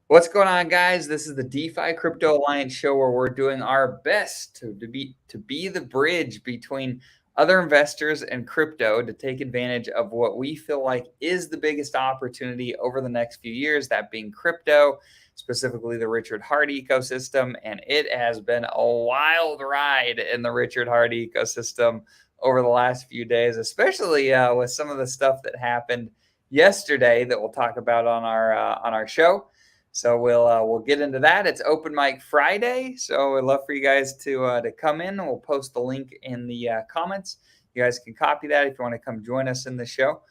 What's going on, guys? This is the DeFi Crypto Alliance show where we're doing our best to be the bridge between other investors and crypto to take advantage of what we feel like is the biggest opportunity over the next few years, that being crypto, specifically the Richard Heart ecosystem. And it has been a wild ride in the Richard Heart ecosystem over the last few days, especially with some of the stuff that happened yesterday that we'll talk about on our show. So we'll get into that. It's Open Mic Friday, so I'd love for you guys to come in. We'll post the link in the comments. You guys can copy that if you want to come join us in the show.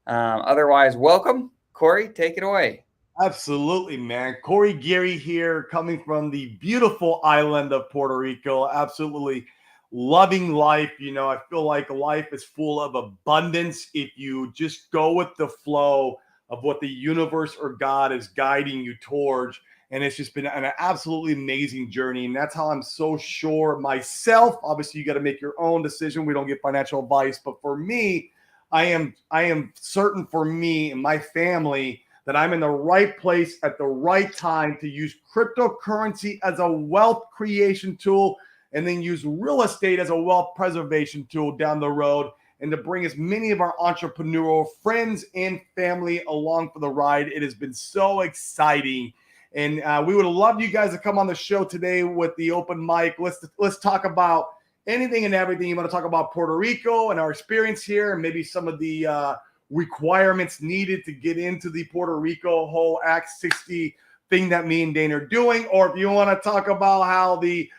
Otherwise, welcome, Corey. Take it away. Absolutely, man. Corey Geary here, coming from the beautiful island of Puerto Rico. Absolutely loving life. I feel like life is full of abundance if you just go with the flow of what the universe or God is guiding you towards. And it's just been an absolutely amazing journey. And that's how I'm so sure myself. Obviously, you got to make your own decision. We don't get financial advice. But for me, I am certain for me and my family that I'm in the right place at the right time to use cryptocurrency as a wealth creation tool and then use real estate as a wealth preservation tool down the road, and to bring as many of our entrepreneurial friends and family along for the ride. It has been so exciting. And we would love you guys to come on the show today with the open mic. Let's talk about anything and everything. You want to talk about Puerto Rico and our experience here, and maybe some of the requirements needed to get into the Puerto Rico whole Act 60 thing that me and Dane are doing. Or if you want to talk about how the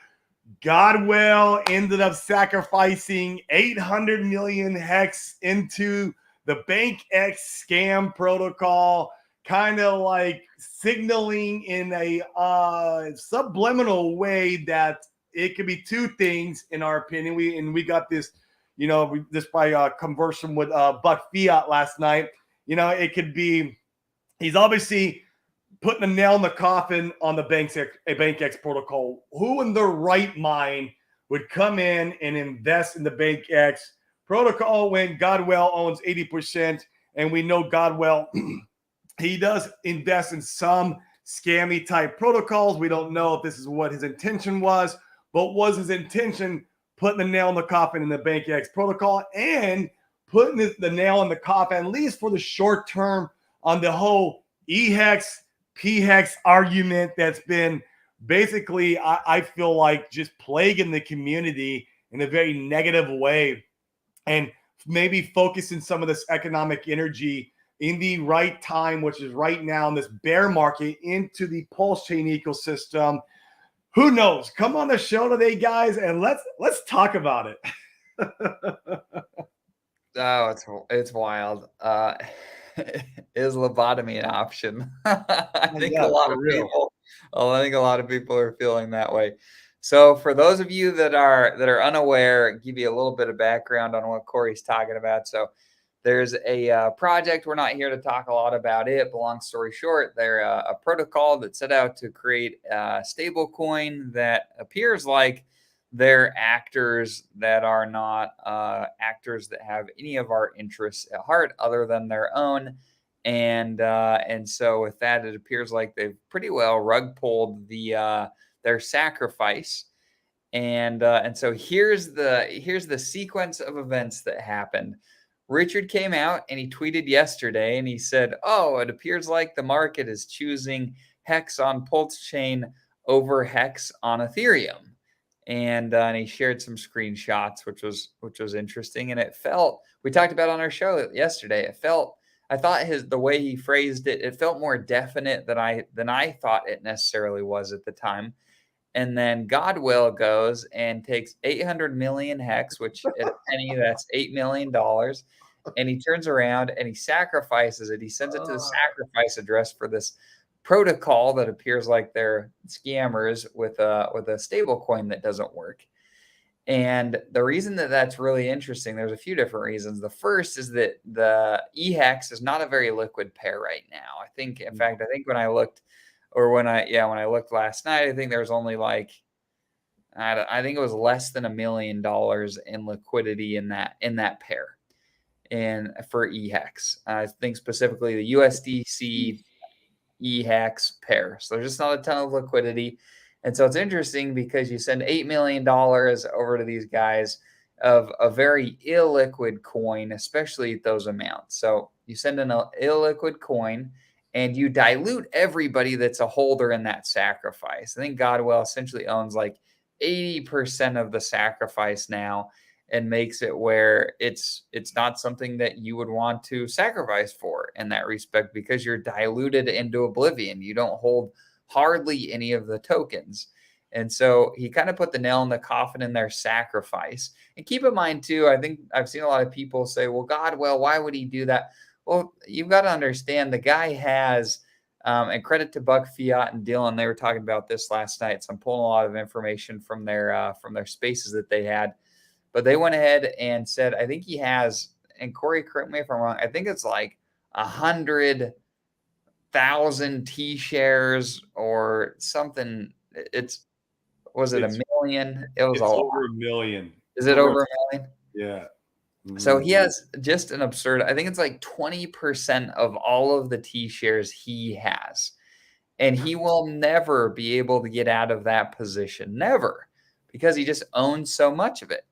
Godwell ended up sacrificing 800 million hex into the BankX scam protocol, kind of like signaling in a subliminal way that it could be two things, in our opinion. We got this, just by conversing with Buck Fiat last night. It could be he's obviously putting a nail in the coffin on the BankX protocol. Who in their right mind would come in and invest in the BankX protocol when Godwell owns 80%? And we know Godwell, he does invest in some scammy type protocols. We don't know if this is what his intention was, but was his intention putting the nail in the coffin in the BankX protocol and putting the nail in the coffin, at least for the short term, on the whole eHex, pHex argument that's been basically, I feel like, just plaguing the community in a very negative way, and maybe focusing some of this economic energy in the right time, which is right now in this bear market, into the Pulse Chain ecosystem. Who knows? Come on the show today, guys, and let's talk about it. Oh, it's wild. Is lobotomy an option? I think a Yeah, lot for of real. people. I think a lot of people are feeling that way. So, for those of you that are unaware, give you a little bit of background on what Corey's talking about. So, there's a project. We're not here to talk a lot about it, but long story short, they're a protocol that set out to create a stable coin that appears like they're actors that are not actors that have any of our interests at heart other than their own. And so with that, it appears like they've pretty well rug pulled their sacrifice. And so here's the sequence of events that happened. Richard came out and he tweeted yesterday and he said, "Oh, it appears like the market is choosing Hex on Pulse Chain over Hex on Ethereum." And he shared some screenshots, which was interesting. And it felt, we talked about on our show yesterday. I thought the way he phrased it, it felt more definite than I thought it necessarily was at the time. And then Godwill goes and takes 800 million hex, which at a penny, that's $8 million. And he turns around and he sacrifices it. He sends it to the sacrifice address for this protocol that appears like they're scammers with a stable coin that doesn't work. And the reason that that's really interesting, there's a few different reasons. The first is that the eHex is not a very liquid pair right now. I think, in fact, I think when I looked, or when I looked last night, I think there's only like, I think it was less than $1 million in liquidity in that pair, and for eHex. I think specifically the USDC eHex pair. So there's just not a ton of liquidity. And so it's interesting because you send $8 million over to these guys of a very illiquid coin, especially at those amounts. So you send an illiquid coin and you dilute everybody that's a holder in that sacrifice. I think Godwell essentially owns like 80% of the sacrifice now, and makes it where it's not something that you would want to sacrifice for in that respect, because you're diluted into oblivion. You don't hold hardly any of the tokens. And so he kind of put the nail in the coffin in their sacrifice. And keep in mind too, I think I've seen a lot of people say, well, Godwell, why would he do that? Well, you've got to understand the guy has, and credit to Buck Fiat and Dylan, they were talking about this last night. So I'm pulling a lot of information from their spaces that they had. But they went ahead and said, I think he has, and Corey, correct me if I'm wrong, I think it's like 100,000 T shares or something. Was it a million? It was it's a lot. Over a million. Is it over a million? Yeah. So he has just an absurd, I think it's like 20% of all of the T shares he has. And he will never be able to get out of that position. Never. Because he just owns so much of it.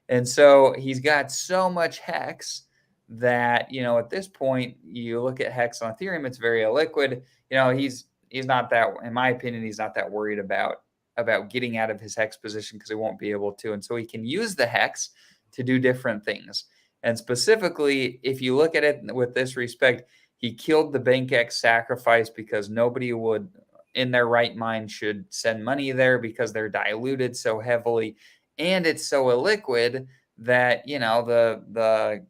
And so he's got so much hex that, at this point, you look at hex on Ethereum, it's very illiquid. He's not that, in my opinion, he's not that worried about getting out of his hex position, because he won't be able to. And so he can use the hex to do different things. And specifically, if you look at it with this respect, he killed the BankX sacrifice because nobody would, in their right mind, should send money there because they're diluted so heavily. And it's so illiquid that, the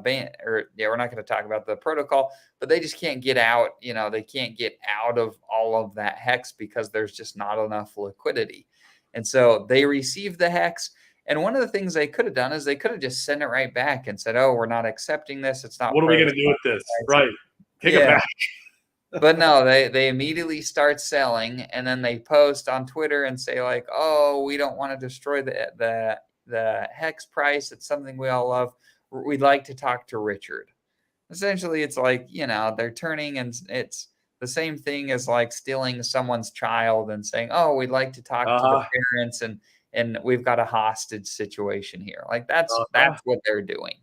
ban, or we're not going to talk about the protocol, but they just can't get out. They can't get out of all of that hex because there's just not enough liquidity. And so they received the hex. And one of the things they could have done is they could have just sent it right back and said, oh, we're not accepting this. It's not. What are we going to do with this? Right. Take it back. But no, they immediately start selling, and then they post on Twitter and say like, oh, we don't want to destroy the hex price. It's something we all love. We'd like to talk to Richard. Essentially, it's like, they're turning, and it's the same thing as like stealing someone's child and saying, oh, we'd like to talk to the parents, and we've got a hostage situation here. Like that's what they're doing.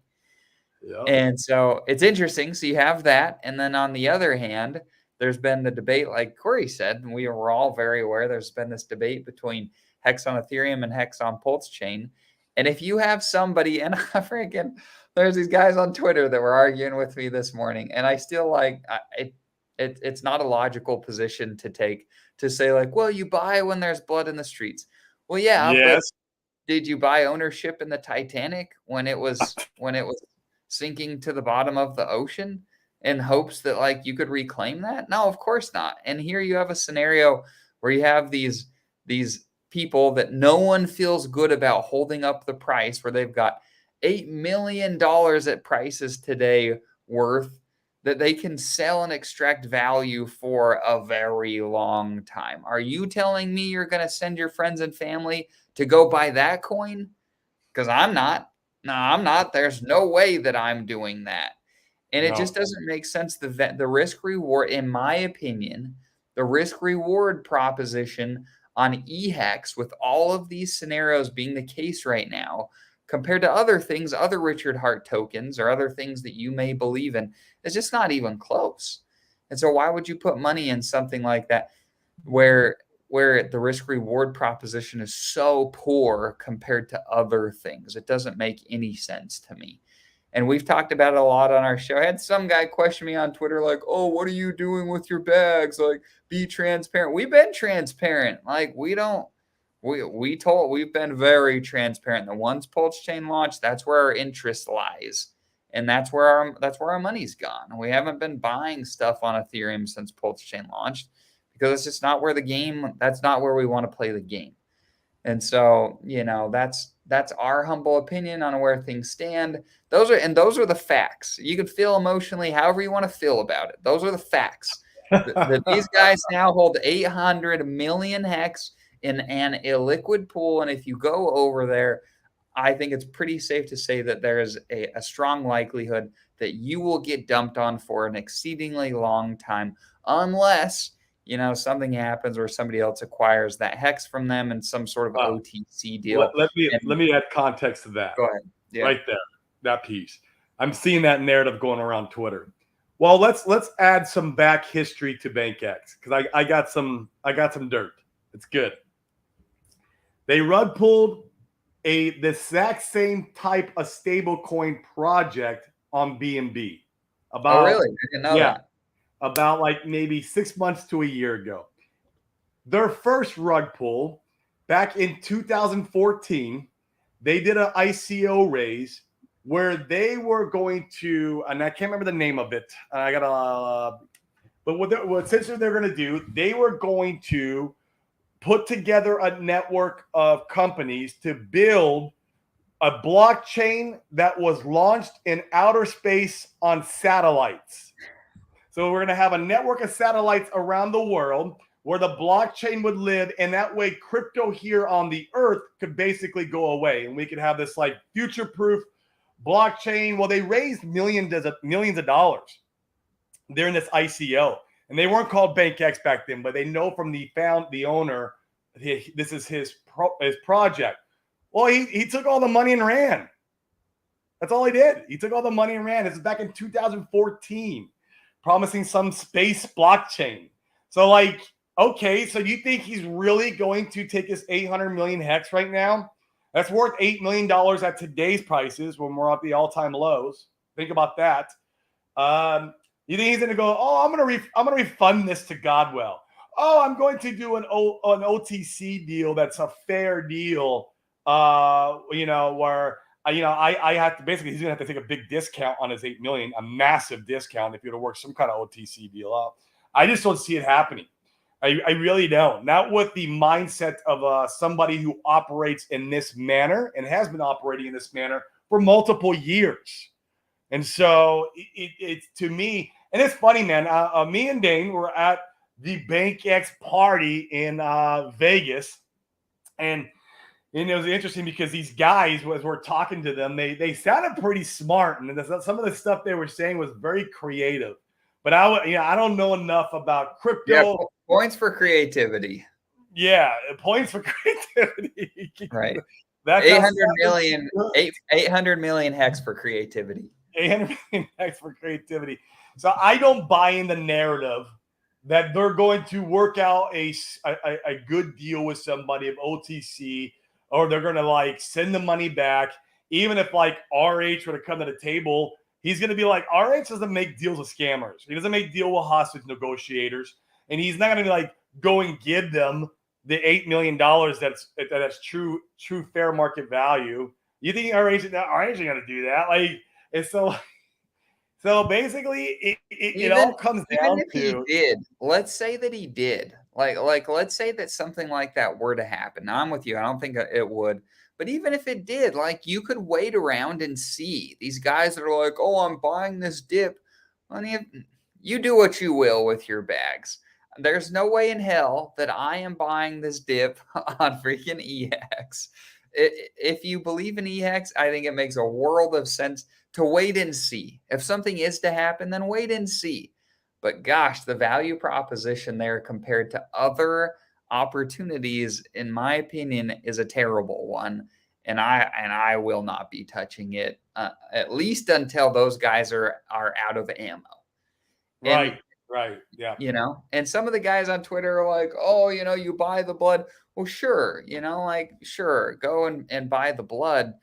Yep. And so it's interesting. So you have that. And then on the other hand, there's been the debate, like Corey said, and we were all very aware, there's been this debate between Hex on Ethereum and Hex on Pulse Chain. And if you have somebody, and there's these guys on Twitter that were arguing with me this morning, and I still it's not a logical position to take, to say like, well, you buy when there's blood in the streets. Well, yeah, yes. But did you buy ownership in the Titanic when it was sinking to the bottom of the ocean in hopes that like you could reclaim that? No, of course not. And here you have a scenario where you have these people that no one feels good about holding up the price, where they've got $8 million at prices today worth that they can sell and extract value for a very long time. Are you telling me you're going to send your friends and family to go buy that coin? Because I'm not. No, I'm not. There's no way that I'm doing that. And it just doesn't make sense. The risk reward, in my opinion, the risk reward proposition on eHex, with all of these scenarios being the case right now, compared to other things, other Richard Hart tokens or other things that you may believe in, it's just not even close. And so why would you put money in something like that where the risk reward proposition is so poor compared to other things? It doesn't make any sense to me. And we've talked about it a lot on our show. I had some guy question me on Twitter like, oh, what are you doing with your bags? Like, be transparent. We've been transparent. Like, we've been very transparent. The once Pulse Chain launched, that's where our interest lies. And that's where our money's gone. We haven't been buying stuff on Ethereum since Pulse Chain launched, because it's just not where that's not where we want to play the game. And so, that's our humble opinion on where things stand. Those are the facts. You can feel emotionally however you want to feel about it. Those are the facts. These guys now hold 800 million hex in an illiquid pool. And if you go over there, I think it's pretty safe to say that there is a strong likelihood that you will get dumped on for an exceedingly long time, unless something happens or somebody else acquires that hex from them in some sort of OTC deal. Let me add context to that. Go ahead. Yeah. Right there, that piece. I'm seeing that narrative going around Twitter. Well, let's add some back history to BankX, because I got some dirt. It's good. They rug pulled the exact same type of stablecoin project on BNB. Oh, really? I didn't know that. About like maybe 6 months to a year ago. Their first rug pull back in 2014, they did an ICO raise where they were going to, and I can't remember the name of it. I gotta, but what essentially they're going to do, they were going to put together a network of companies to build a blockchain that was launched in outer space on satellites. So we're going to have a network of satellites around the world where the blockchain would live, and that way crypto here on the earth could basically go away, and we could have this like future-proof blockchain. Well, they raised millions of dollars during this ICO, and they weren't called BankX back then, but they know from the owner, this is his project. Well, he took all the money and ran. That's all he did. He took all the money and ran. This is back in 2014, promising some space blockchain. So like, okay, so you think he's really going to take his 800 million hex right now? That's worth $8 million at today's prices when we're at the all-time lows. Think about that. You think he's going to go, oh, I'm going to refund this to Godwell. Oh, I'm going to do an OTC deal that's a fair deal, where I have to basically, he's going to have to take a big discount on his 8 million, a massive discount if you were to work some kind of OTC deal out. I just don't see it happening. I really don't. Not with the mindset of somebody who operates in this manner and has been operating in this manner for multiple years. And so it's to me, and it's funny, man. Me and Dane were at the BankX party in Vegas, and it was interesting because these guys, as we're talking to them, they sounded pretty smart, and some of the stuff they were saying was very creative. But I don't know enough about crypto. Yeah, points for creativity. Yeah, points for creativity. Right. 800 million hex for creativity. 800 million hex for creativity. So I don't buy in the narrative that they're going to work out a good deal with somebody of OTC, or they're going to like send the money back. Even if like RH were to come to the table, he's going to be like, RH doesn't make deals with scammers. He doesn't make deal with hostage negotiators. And he's not going to be like, go and give them the $8 million that's true fair market value. You think RH ain't going to do that? Like, and so basically it all comes down to, he did. Let's say that he did. Like let's say that something like that were to happen. Now, I'm with you. I don't think it would. But even if it did, like, you could wait around and see these guys that are like, oh, I'm buying this dip. Well, you do what you will with your bags. There's no way in hell that I am buying this dip on freaking eHex. If you believe in eHex, I think it makes a world of sense to wait and see. If something is to happen, then wait and see. But gosh, the value proposition there compared to other opportunities, in my opinion, is a terrible one. And I will not be touching it, at least until those guys are out of ammo. Right. Yeah. And some of the guys on Twitter are like, oh, you buy the blood. Well, sure. Sure, go and buy the blood.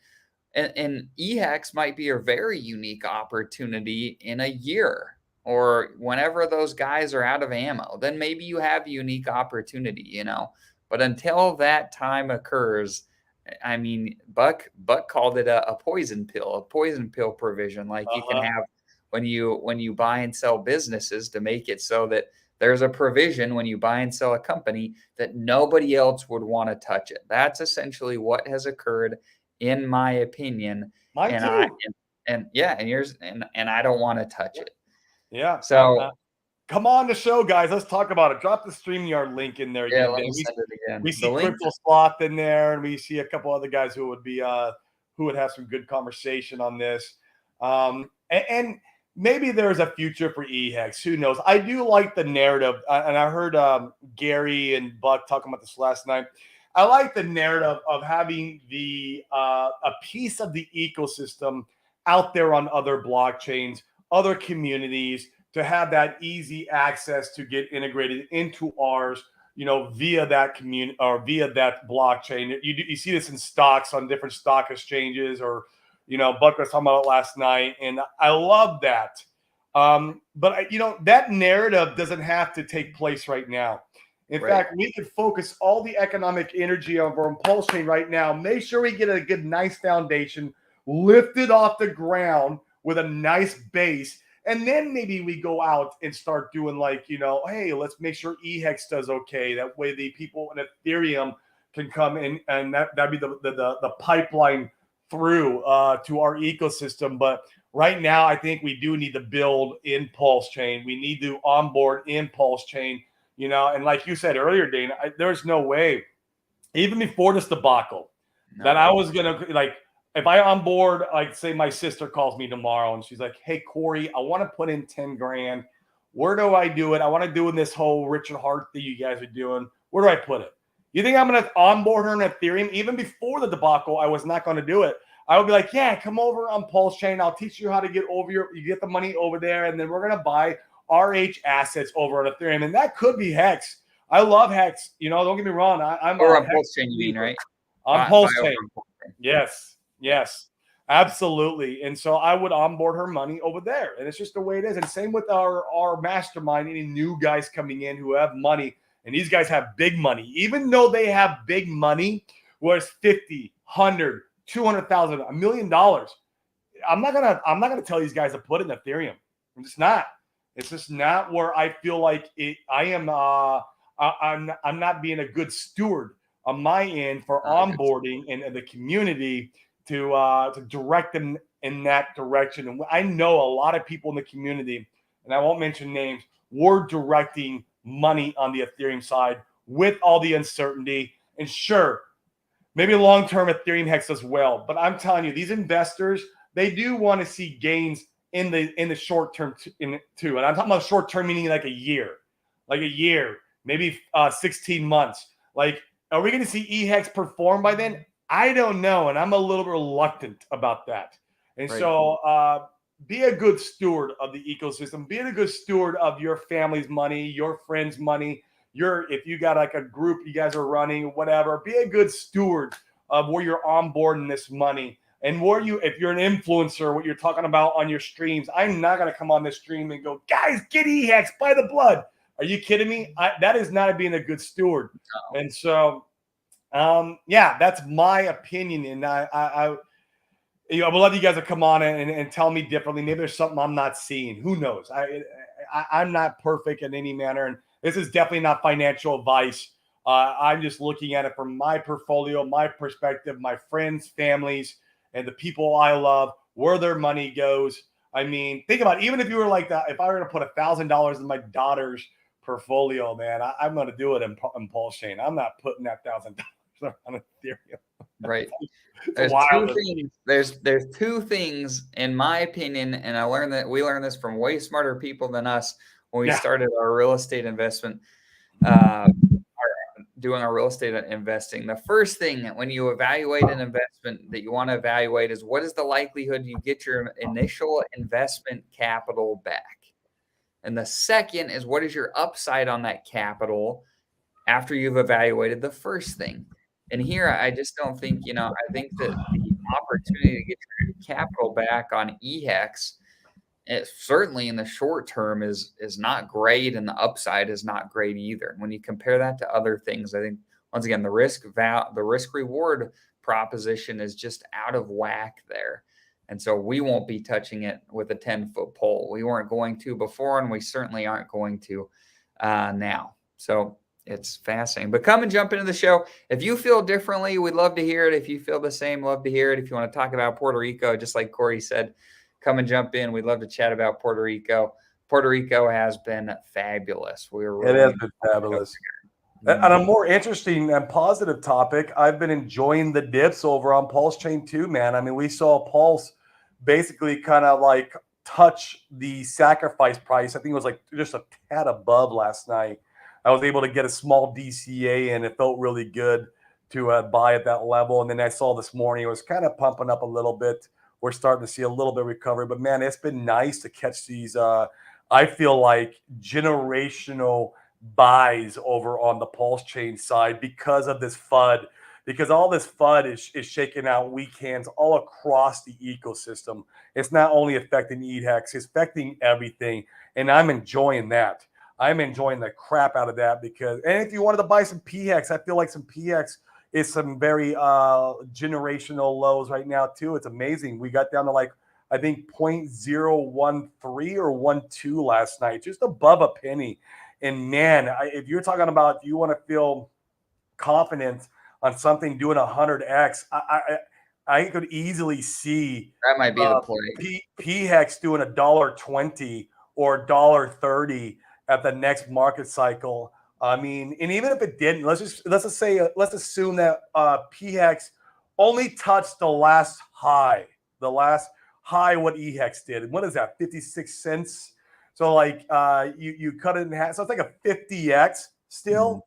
And eHex might be a very unique opportunity in a year, or whenever those guys are out of ammo. Then maybe you have a unique opportunity, But until that time occurs, I mean, Buck called it a poison pill provision. Like you can have when you buy and sell businesses, to make it so that there's a provision when you buy and sell a company that nobody else would want to touch it. That's essentially what has occurred, in my opinion. Mine too. And yours, and I don't want to touch it. Yeah. So come on the show, guys. Let's talk about it. Drop the StreamYard link in there. Yeah, let me send it again. We see Crypto Sloth in there, and we see a couple other guys who would have some good conversation on this. and maybe there's a future for eHex. Who knows? I do like the narrative, and I heard Gary and Buck talking about this last night. I like the narrative of having a piece of the ecosystem out there on other blockchains, other communities, to have that easy access to get integrated into ours, via that community or via that blockchain. You see this in stocks on different stock exchanges, or Buck was talking about it last night, and I love that. But that narrative doesn't have to take place right now. In fact, we could focus all the economic energy on our Pulse chain right now. Make sure we get a good, nice foundation, lift it off the ground with a nice base, and then maybe we go out and start doing hey, let's make sure eHex does okay. That way the people in Ethereum can come in, and that'd be the pipeline through to our ecosystem. But right now, I think we do need to build in Pulse chain. We need to onboard in Pulse chain, and like you said earlier, Dana, there's no way, even before this debacle, that I was going to, if I onboard, say my sister calls me tomorrow and she's like, hey, Corey, I want to put in 10 grand. Where do I do it? I want to do this whole Richard Hart thing you guys are doing. Where do I put it? You think I'm going to onboard her in Ethereum? Even before the debacle, I was not going to do it. I would be like, yeah, come over on Pulse chain. I'll teach you how to get you get the money over there, and then we're going to buy RH assets over on Ethereum. And that could be Hex. I love Hex. Don't get me wrong. I'm on Pulse chain, you mean, right? On Pulse chain. Yes, absolutely. And so I would onboard her money over there. And it's just the way it is. And same with our mastermind, any new guys coming in who have money. And these guys have big money. Even though they have big money, where it's 50, 100, 200,000, $1 million. I'm not gonna tell these guys to put it in Ethereum. I'm just not. It's just not where I feel like it. I'm not being a good steward on my end for onboarding and the community to direct them in that direction. And I know a lot of people in the community, and I won't mention names, were directing money on the Ethereum side with all the uncertainty. And sure, maybe long-term Ethereum Hex as well. But I'm telling you, these investors, they do want to see gains in the short term too. And I'm talking about short term, meaning like a year, maybe 16 months. Are we going to see eHex perform by then? I don't know. And I'm a little reluctant about that. And so be a good steward of the ecosystem. Be a good steward of your family's money, your friends' money. If you got a group you guys are running, whatever, be a good steward of where you're onboarding this money. And if you're an influencer, what you're talking about on your streams, I'm not going to come on this stream and go, guys, get eHex by the blood. Are you kidding me? That is not being a good steward. No. And so, that's my opinion. And I would love you guys to come on and tell me differently. Maybe there's something I'm not seeing. Who knows? I'm not perfect in any manner. And this is definitely not financial advice. I'm just looking at it from my portfolio, my perspective, my friends, families, and the people I love, where their money goes. I mean, think about it. Even if you were like that, if I were to put $1,000 in my daughter's portfolio, man, I'm going to do it in Pulse chain. I'm not putting that $1,000 on Ethereum. Right. There's two things, in my opinion, and we learned this from way smarter people than us when we started our real estate investment, doing our real estate investing. The first thing when you evaluate an investment that you want to evaluate is, what is the likelihood you get your initial investment capital back? And the second is, what is your upside on that capital after you've evaluated the first thing? And here, I just don't think, I think that the opportunity to get your capital back on eHex, it certainly in the short term is not great, and the upside is not great either. And when you compare that to other things, I think, once again, the risk reward proposition is just out of whack there. And so we won't be touching it with a 10-foot pole. We weren't going to before, and we certainly aren't going to now. So it's fascinating. But come and jump into the show. If you feel differently, we'd love to hear it. If you feel the same, love to hear it. If you want to talk about Puerto Rico, just like Corey said, come and jump in. We'd love to chat about Puerto Rico. Puerto Rico has been fabulous. It has been fabulous. On a more interesting and positive topic, I've been enjoying the dips over on Pulse chain too, man. I mean, we saw Pulse basically kind of touch the sacrifice price. I think it was like just a tad above last night. I was able to get a small DCA and it felt really good to buy at that level. And then I saw this morning it was kind of pumping up a little bit. We're starting to see a little bit of recovery, but man, it's been nice to catch these. I feel like generational buys over on the pulse chain side because of this FUD, because all this FUD is shaking out weak hands all across the ecosystem. It's not only affecting eHex, it's affecting everything. And I'm enjoying that. I'm enjoying the crap out of that because, and if you wanted to buy some PHEX, I feel like some PHEX is some very generational lows right now too. It's amazing. We got down to like, I think 0.013 or 12 last night, just above a penny. And man, if you're talking about, if you want to feel confident on something doing 100x, I could easily see That might be the play. PHEX doing $1.20 or $1.30 at the next market cycle. I mean, and even if it didn't, let's assume that PHEX only touched the last high what eHex did. And what is that? 56 cents. So like you cut it in half. So it's like a 50x still.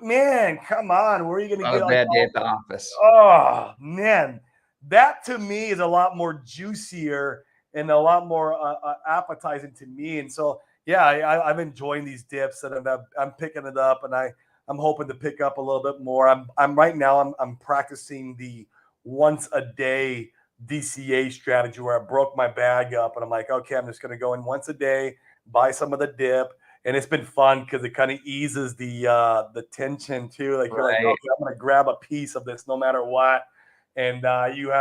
Man, come on. Where are you going to Not get a bad day at the office. Oh, man. That to me is a lot more juicier and a lot more appetizing to me. And so, yeah, I'm enjoying these dips and I'm picking it up, and I'm hoping to pick up a little bit more. I'm right now I'm practicing the once a day DCA strategy where I broke my bag up and I'm like, okay, I'm just going to go in once a day, buy some of the dip. And it's been fun because it kind of eases the tension too. Like you're like, okay, I'm going to grab a piece of this no matter what. And you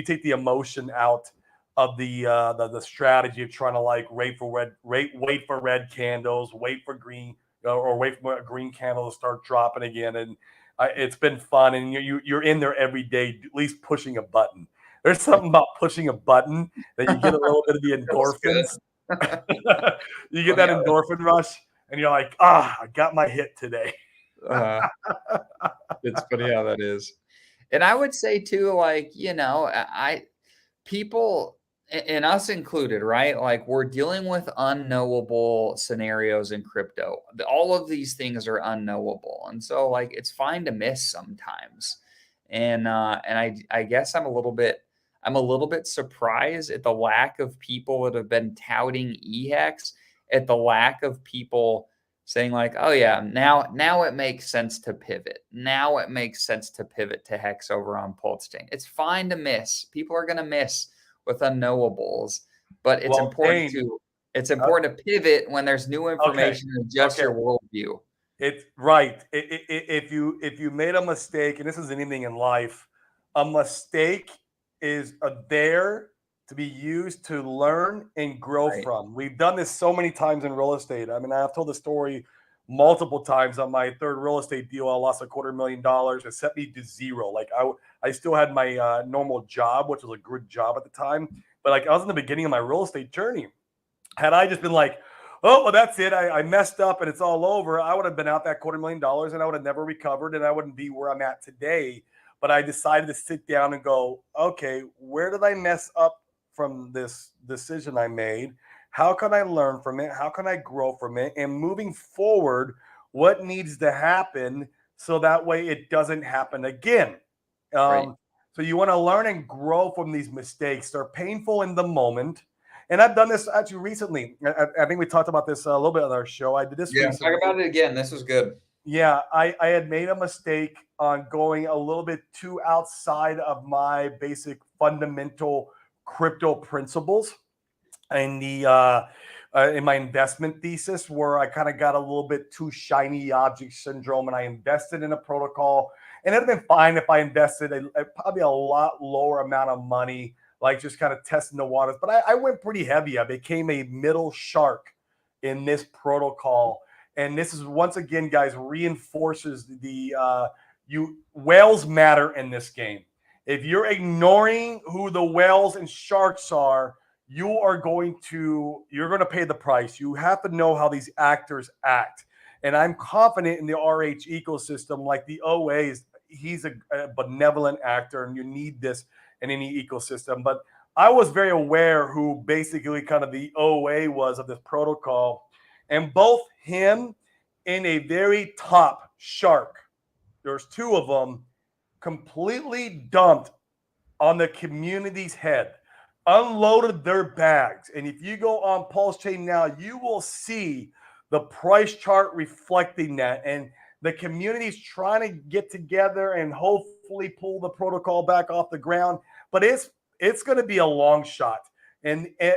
take the emotion out of the strategy of trying to like wait for red candles, wait for green, or wait for a green candle to start dropping again. And it's been fun, and you're in there every day, at least pushing a button. There's something about pushing a button that you get a little bit of the endorphins. You get that endorphin rush, and you're like, I got my hit today. It's funny how that is. And I would say too, like, people, and us included, right? Like, we're dealing with unknowable scenarios in crypto. All of these things are unknowable. And so like, it's fine to miss sometimes. And I guess I'm a little bit surprised at the lack of people that have been touting eHex, at the lack of people saying like, oh yeah, now it makes sense to pivot. Now it makes sense to pivot to Hex over on Pulse Chain. It's fine to miss. People are going to miss with unknowables, but it's important to pivot when there's new information and adjust your worldview. It's right. If you made a mistake, and this is anything in life, a mistake is there to be used to learn and grow from. We've done this so many times in real estate. I mean, I've told the story multiple times. On my third real estate deal, I lost $250,000. It set me to zero. Like I still had my normal job, which was a good job at the time, but like I was in the beginning of my real estate journey. Had I just been like, oh, well, that's it, I messed up and it's all over, I would have been out that $250,000 and I would have never recovered and I wouldn't be where I'm at today. But I decided to sit down and go, okay, where did I mess up from this decision I made? How can I learn from it? How can I grow from it? And moving forward, what needs to happen so that way it doesn't happen again? So you want to learn and grow from these mistakes. They're painful in the moment. And I've done this actually recently. I think we talked about this a little bit on our show. I did this recently. Talk about it again. This was good. Yeah, I had made a mistake on going a little bit too outside of my basic fundamental crypto principles in my investment thesis, where I kind of got a little bit too shiny object syndrome, and I invested in a protocol. And it'd have been fine if I invested probably a lot lower amount of money, like just kind of testing the waters. But I went pretty heavy. I became a middle shark in this protocol. And this is, once again, guys, reinforces whales matter in this game. If you're ignoring who the whales and sharks are, you're going to pay the price. You have to know how these actors act. And I'm confident in the RH ecosystem, like the OAs. He's a benevolent actor, and you need this in any ecosystem. But I was very aware who basically kind of the OA was of this protocol, and both him and a very top shark, there's two of them, completely dumped on the community's head, unloaded their bags. And if you go on Pulse Chain now, you will see the price chart reflecting that. And the community's trying to get together and hopefully pull the protocol back off the ground. But it's going to be a long shot. And it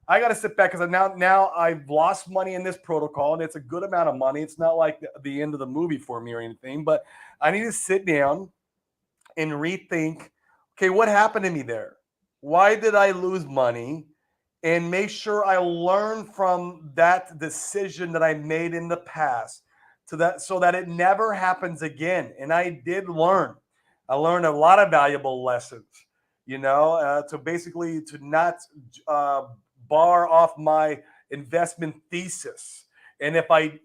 I got to sit back because now I've lost money in this protocol, and it's a good amount of money. It's not like the end of the movie for me or anything, but I need to sit down and rethink, okay, what happened to me there? Why did I lose money? And make sure I learn from that decision that I made in the past so that it never happens again. And I did learn. I learned a lot of valuable lessons, to basically to not bar off my investment thesis. And if I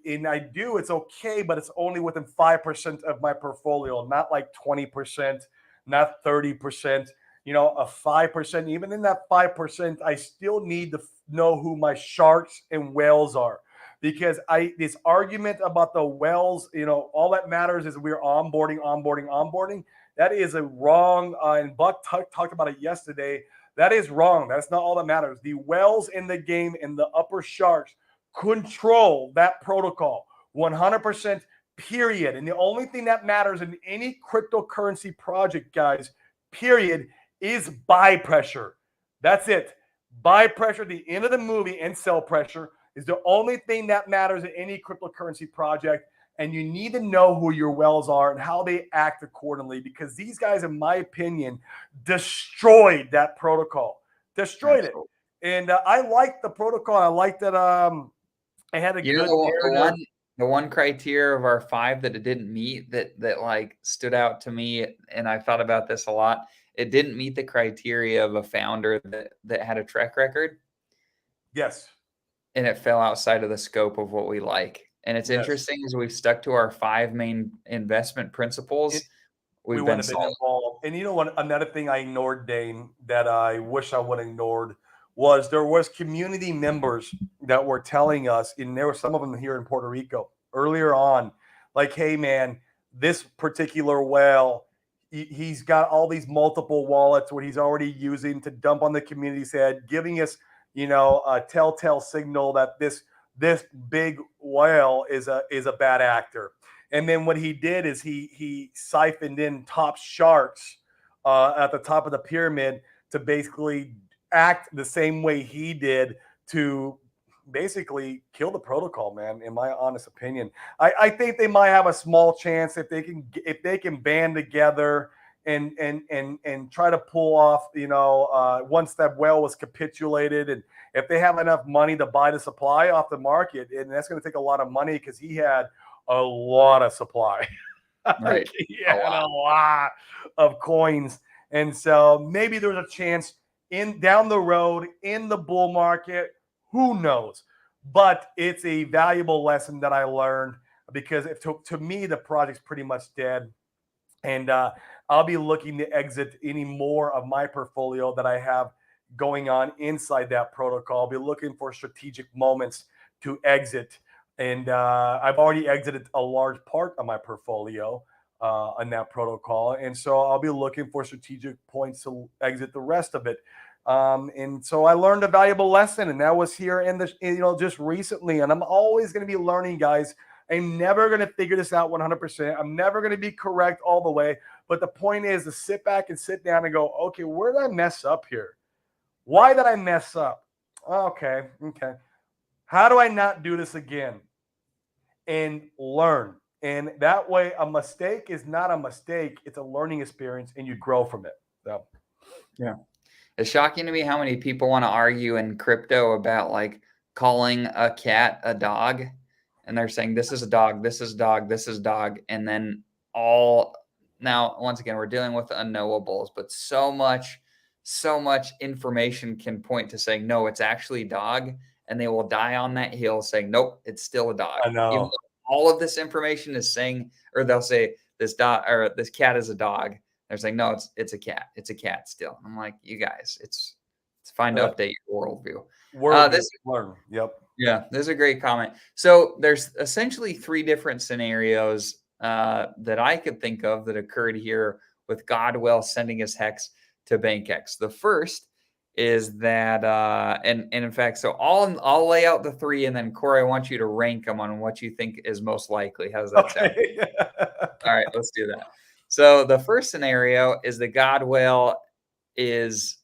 do, it's okay, but it's only within 5% of my portfolio, not like 20%, not 30%, a 5%. Even in that 5%, I still need to know who my sharks and whales are. Because this argument about the whales, all that matters is we're onboarding. That is a wrong, and Buck talked about it yesterday. That is wrong. That's not all that matters. The whales in the game and the upper sharks control that protocol 100%, period. And the only thing that matters in any cryptocurrency project, guys, period, is buy pressure. That's it. Buy pressure, the end of the movie, and sell pressure is the only thing that matters in any cryptocurrency project. And you need to know who your whales are and how they act accordingly, because these guys, in my opinion, destroyed that protocol. Destroyed Absolutely. it. And I liked the protocol. I liked that I had a You good know, narrative. the one criteria of our 5 that it didn't meet that like stood out to me, and I thought about this a lot. It didn't meet the criteria of a founder that had a track record, Yes. and it fell outside of the scope of what we like. And it's Yes. interesting as we've stuck to our 5 main investment principles, We we've been wouldn't have been solid. involved. And you know what? Another thing I ignored, Dane, that I wish I would have ignored was there was community members that were telling us, and there were some of them here in Puerto Rico earlier on, like, hey man, this particular whale, he's got all these multiple wallets where he's already using to dump on the community's head, giving us, a telltale signal that this big whale is a bad actor. And then what he did is he siphoned in top sharks at the top of the pyramid to basically act the same way he did to basically kill the protocol, man. In my honest opinion, I think they might have a small chance if they can band together and try to pull off, once that whale was capitulated, and if they have enough money to buy the supply off the market, and that's going to take a lot of money because he had a lot of supply. Right. He had a lot of coins. And so maybe there's a chance in down the road in the bull market. Who knows? But it's a valuable lesson that I learned, because to me, the project's pretty much dead. And I'll be looking to exit any more of my portfolio that I have going on inside that protocol. I'll be looking for strategic moments to exit. And I've already exited a large part of my portfolio on that protocol. And so I'll be looking for strategic points to exit the rest of it. And so I learned a valuable lesson, and that was here in just recently. And I'm always going to be learning, guys. I'm never going to figure this out 100%. I'm never going to be correct all the way. But the point is to sit back and sit down and go, okay, where did I mess up here? Why did I mess up? Okay. How do I not do this again? And learn. And that way, a mistake is not a mistake. It's a learning experience, and you grow from it. So, Yeah. It's shocking to me how many people want to argue in crypto about like calling a cat a dog. And they're saying this is a dog, this is dog, this is dog. And then now, once again, we're dealing with unknowables, but so much information can point to saying, no, it's actually dog. And they will die on that hill saying, nope, it's still a dog. I know. Even though all of this information is saying, or they'll say this dog or this cat is a dog. They're saying, no, it's a cat. It's a cat still. I'm like, you guys, it's fine to update your worldview. Worldview. Learn. Yep. Yeah, this is a great comment. So there's essentially 3 different scenarios that I could think of that occurred here with Godwell sending his hex to BankX. The first is that, and in fact, so I'll lay out the 3, and then Corey, I want you to rank them on what you think is most likely. How does that sound? All right, let's do that. So the first scenario is that Godwell is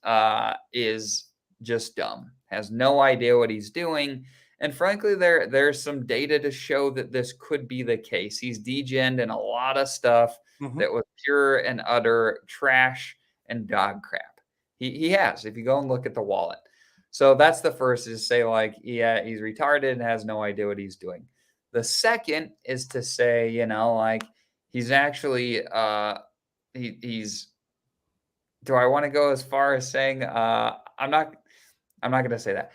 just dumb, has no idea what he's doing. And frankly, there's some data to show that this could be the case. He's degened in a lot of stuff that was pure and utter trash and dog crap. He has, if you go and look at the wallet. So that's the first, is to say, like, yeah, he's retarded and has no idea what he's doing. The second is to say, you know, like, he's actually he's do I want to go as far as saying I'm not going to say that.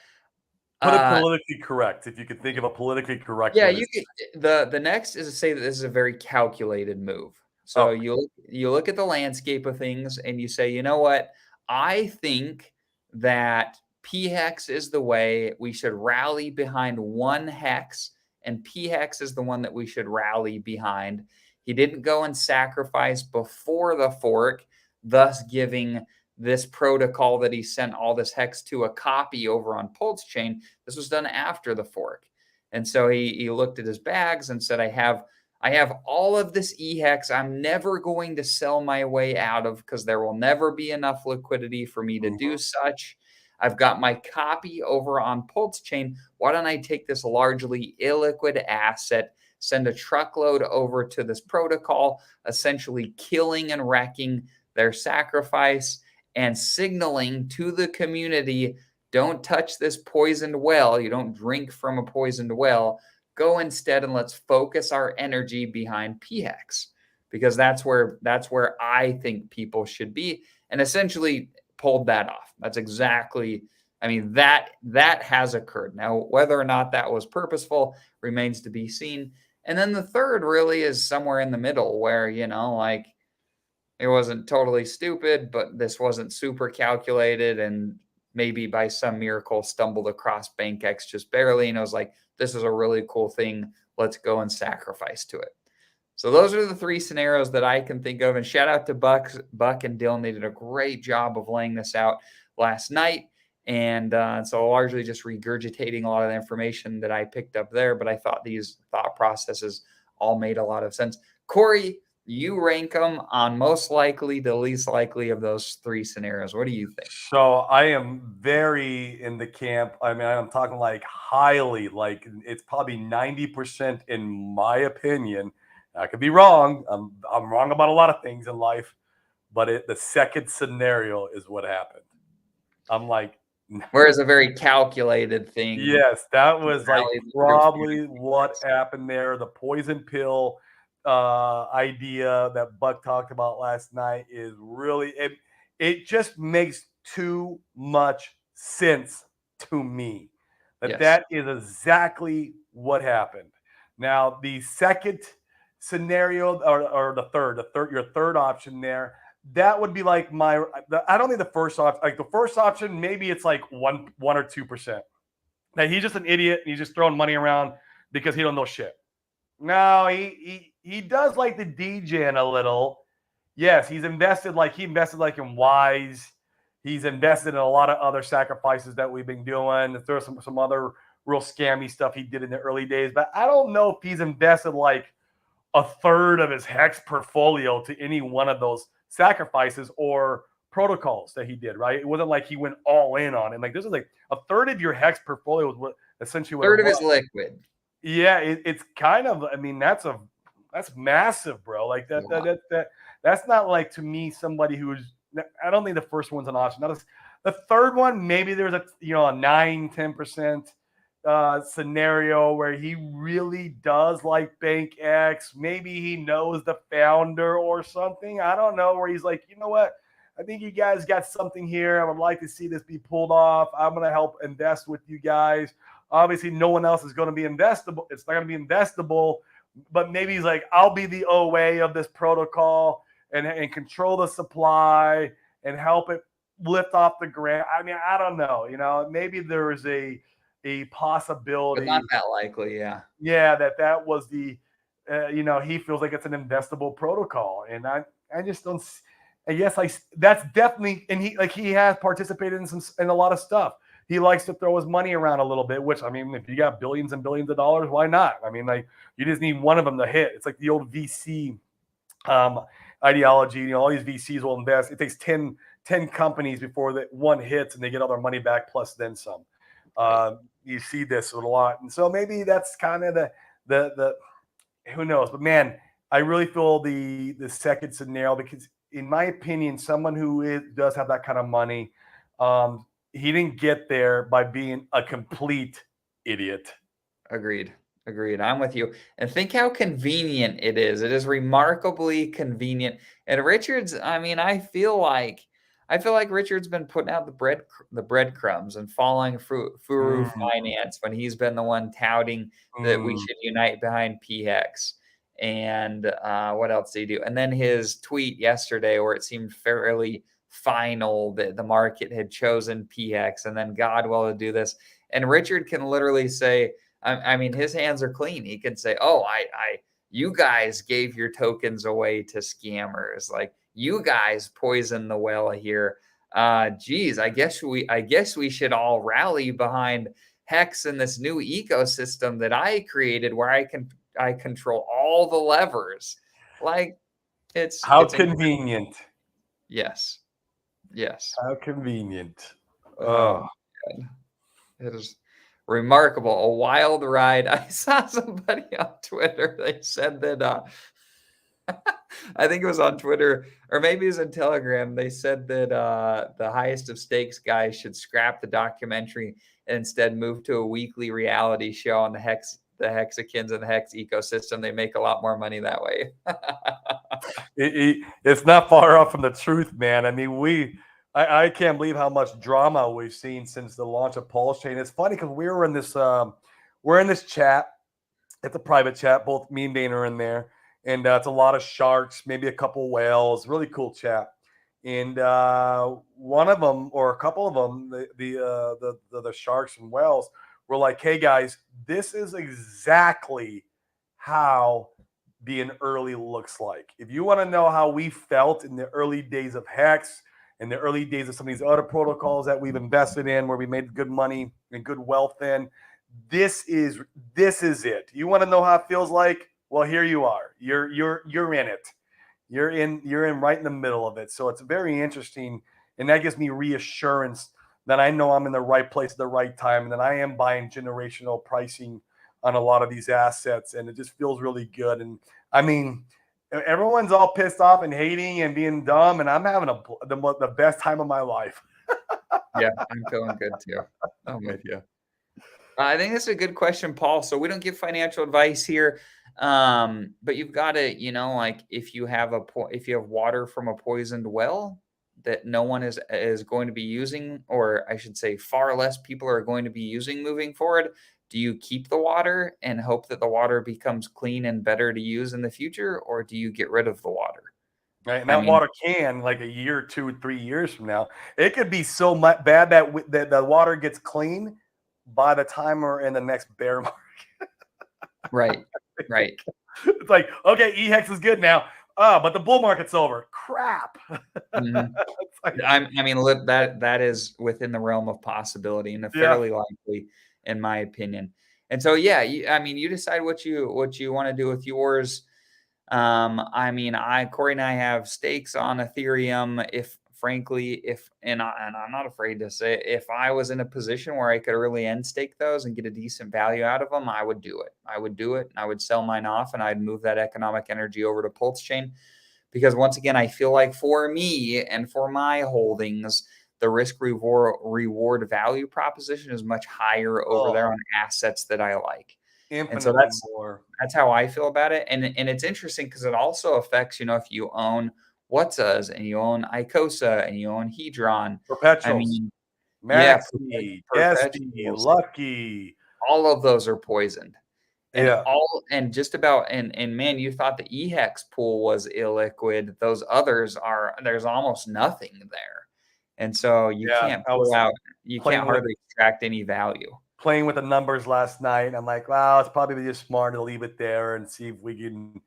Put it politically correct, if you could think of a politically correct. Yeah, you could. The next is to say that this is a very calculated move. So you look at the landscape of things and you say, you know what? I think that p-hex is the way we should rally behind one hex, and p-hex is the one that we should rally behind. He didn't go and sacrifice before the fork, thus giving this protocol that he sent all this hex to a copy over on Pulse Chain. This was done after the fork. And so he looked at his bags and said, I have all of this eHex I'm never going to sell my way out of, because there will never be enough liquidity for me to do such. I've got my copy over on Pulse Chain. Why don't I take this largely illiquid asset, send a truckload over to this protocol, essentially killing and wrecking their sacrifice and signaling to the community, don't touch this poisoned well. You don't drink from a poisoned well. Go instead and let's focus our energy behind p-hex, because that's where I think people should be, and essentially pulled that off. That's exactly, I mean, that has occurred. Now, whether or not that was purposeful remains to be seen. And then the third really is somewhere in the middle, where, you know, like, it wasn't totally stupid, but this wasn't super calculated, and maybe by some miracle stumbled across BankX just barely, and I was like, this is a really cool thing. Let's go and sacrifice to it. So those are the 3 scenarios that I can think of. And shout out to Buck and Dylan. They did a great job of laying this out last night. And so largely just regurgitating a lot of the information that I picked up there. But I thought these thought processes all made a lot of sense. Corey, you rank them on most likely to least likely of those 3 scenarios. What do you think? So I am very in the camp. I mean, I'm talking like highly, like it's probably 90% in my opinion. I could be wrong. I'm wrong about a lot of things in life, but the second scenario is what happened. I'm like, whereas a very calculated thing. Yes, that was like probably what happened there. The poison pill idea that Buck talked about last night is really, it just makes too much sense to me that is exactly what happened. Now, the second scenario, or your third option there, that would be like I don't think the first option, like the first option, maybe it's like 1 or 2%. That he's just an idiot and he's just throwing money around because he don't know shit. No, he does like the degen a little. Yes, he invested like in Wise. He's invested in a lot of other sacrifices that we've been doing. There's some other real scammy stuff he did in the early days, but I don't know if he's invested like a third of his hex portfolio to any one of those sacrifices or protocols that he did, right? It wasn't like he went all in on it. Like, this is like a third of your hex portfolio is what essentially what third of his liquid. Yeah, it's kind of, I mean, that's massive, bro. Like that's not like, to me, somebody who's, I don't think the first one's an option. The third one, maybe there's a 9-10% scenario where he really does like BankX. Maybe he knows the founder or something. I don't know, where he's like, you know what? I think you guys got something here. I would like to see this be pulled off. I'm going to help invest with you guys. Obviously, no one else is going to be investable. It's not going to be investable, but maybe he's like, I'll be the OA of this protocol. and control the supply and help it lift off the ground. I mean, I don't know. Maybe there is a But not possibility. that likely. Yeah. Yeah, that was the. He feels like it's an investable protocol, and I just don't. And yes, that's definitely, and he has participated in a lot of stuff. He likes to throw his money around a little bit, which, I mean, if you got billions and billions of dollars, why not? I mean, like, you just need one of them to hit. It's like the old VC ideology. All these VCs will invest. It takes 10 companies before that one hits and they get all their money back plus then some. Right. You see this a lot, and so maybe that's kind of the who knows. But man, I really feel the second scenario, because in my opinion, someone who does have that kind of money, he didn't get there by being a complete idiot. Agreed. Agreed. I'm with you. And think how convenient it is. It is remarkably convenient. And Richard's, I mean, I feel like Richard's been putting out the breadcrumbs and following Furu Mm, Finance when he's been the one touting that we mm. should unite behind PHEX. And what else did he do? And then his tweet yesterday where it seemed fairly final that the market had chosen PHEX and then God will to do this. And Richard can literally say, I mean, his hands are clean. He can say, "Oh, you guys gave your tokens away to scammers. Like you guys poisoned the well here. Geez, I guess we should all rally behind Hex and this new ecosystem that I created, where I control all the levers. Like How it's convenient. yes, yes. How convenient. Oh, Oh. God. It is remarkable, a wild ride. I saw somebody on Twitter. They said that I think it was on Twitter or maybe it was in Telegram. They said that the highest of stakes guys should scrap the documentary and instead move to a weekly reality show on the Hexikins and the Hex ecosystem. They make a lot more money that way. It's not far off from the truth, man. I mean, I can't believe how much drama we've seen since the launch of Pulse Chain. It's funny because we're in this chat. It's a private chat. Both me and Dana are in there, and it's a lot of sharks, maybe a couple whales. Really cool chat. And one of them, or a couple of them, the sharks and whales were like, "Hey guys, this is exactly how being early looks like. If you want to know how we felt in the early days of Hex, in the early days of some of these other protocols that we've invested in, where we made good money and good wealth in, this is it. You want to know how it feels like? Well, here you are. You're in it. You're in right in the middle of it. So it's very interesting, and that gives me reassurance that I know I'm in the right place at the right time, and that I am buying generational pricing on a lot of these assets, and it just feels really good. And I mean, everyone's all pissed off and hating and being dumb, and I'm having the best time of my life. Yeah, I'm feeling good too. I'm with you. I think that's a good question, Paul. So we don't give financial advice here, but you've got to, like if you have if you have water from a poisoned well that no one is going to be using, or I should say, far less people are going to be using moving forward. Do you keep the water and hope that the water becomes clean and better to use in the future, or do you get rid of the water? Right, and I that mean, water can, like a year, 2 or 3 years from now, it could be so much bad that the water gets clean by the time we're in the next bear market. right, right. It's like, okay, eHex is good now. Oh, but the bull market's over. Crap. Mhm. It's like, I mean, look, that is within the realm of possibility and a yeah. fairly likely, in my opinion. And so, yeah, I mean, you decide what you want to do with yours. I mean, Corey and I have stakes on Ethereum. If frankly, and I'm not afraid to say, if I was in a position where I could early end stake those and get a decent value out of them, I would do it. I would do it. And I would sell mine off, and I'd move that economic energy over to Pulse Chain, because once again, I feel like for me and for my holdings, the risk reward value proposition is much higher over there Oh, on assets that I like. And so infinitely that's more. that's how I feel about it. And it's interesting because it also affects, if you own Whatsa's and you own Icosa and you own Hedron. I Perpetuals. mean, yeah, Maxi, Desti, perpetuals, Lucky. all of those are poisoned. And Yeah. just about and man, you thought the eHex pool was illiquid. Those others there's almost nothing there. And so Yeah. I was you can't playing with hardly extract any value. playing with the numbers last night. And I'm like, wow, it's probably just smart to leave it there and see if we can,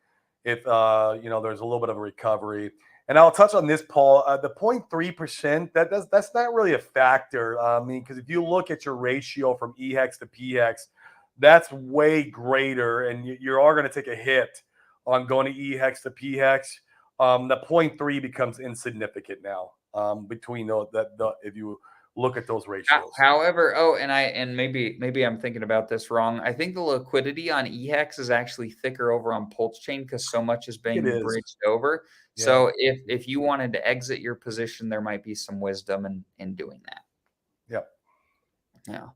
if there's a little bit of a recovery. And I'll touch on this, Paul. The 0.3%, that's not really a factor. I mean, because if you look at your ratio from eHex to pHex, that's way greater, and you are going to take a hit on going to eHex to pHex. The 0.3 becomes insignificant now between if you look at those ratios. However, and maybe I'm thinking about this wrong. I think the liquidity on eHex is actually thicker over on Pulse Chain because so much is It being is. bridged over. Yeah. So if you wanted to exit your position, there might be some wisdom in doing that. Yep. Yeah.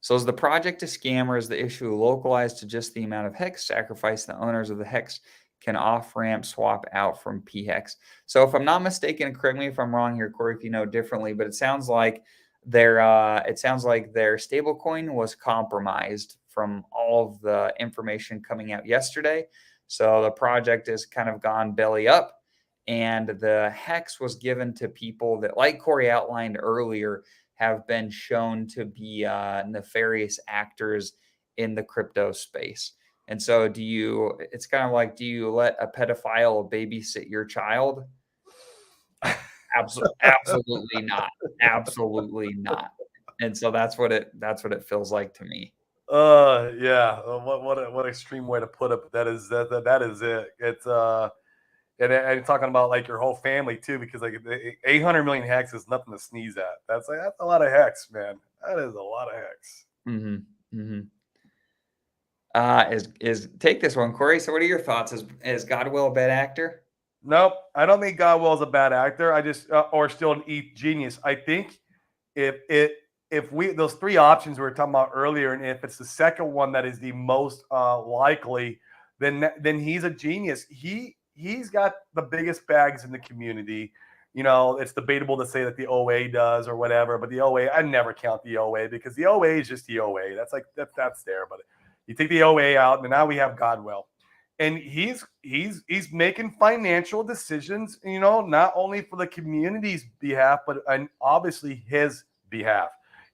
So is the project a scam, or is the issue localized to just the amount of hex sacrifice the owners of the hex can off-ramp swap out from pHex? So if I'm not mistaken, correct me if I'm wrong here, Corey, if you know differently, but it sounds like their stablecoin was compromised from all of the information coming out yesterday. So the project has kind of gone belly up, and the hex was given to people that, like Corey outlined earlier, have been shown to be nefarious actors in the crypto space. And so it's kind of like, do you let a pedophile babysit your child? Absolutely not. Absolutely not. And so that's what it feels like to me. Yeah. What extreme way to put it, but that is it. It's and talking about like your whole family too, because like 800 million hex is nothing to sneeze at. That's a lot of hex, man. That is a lot of hex. Mm-hmm. Mm-hmm. Is take this one, Corey. So what are your thoughts? Is Godwill a bad actor? Nope, I don't think Godwell is a bad actor. I just or still an ETH genius. I think if we those three options we were talking about earlier, and if it's the second one that is the most likely, then he's a genius. He's got the biggest bags in the community. It's debatable to say that the OA does or whatever, but the OA, I never count the OA because the OA is just the OA. That's like that's there, but you take the OA out, and now we have Godwell. And he's making financial decisions, not only for the community's behalf, but and obviously his behalf.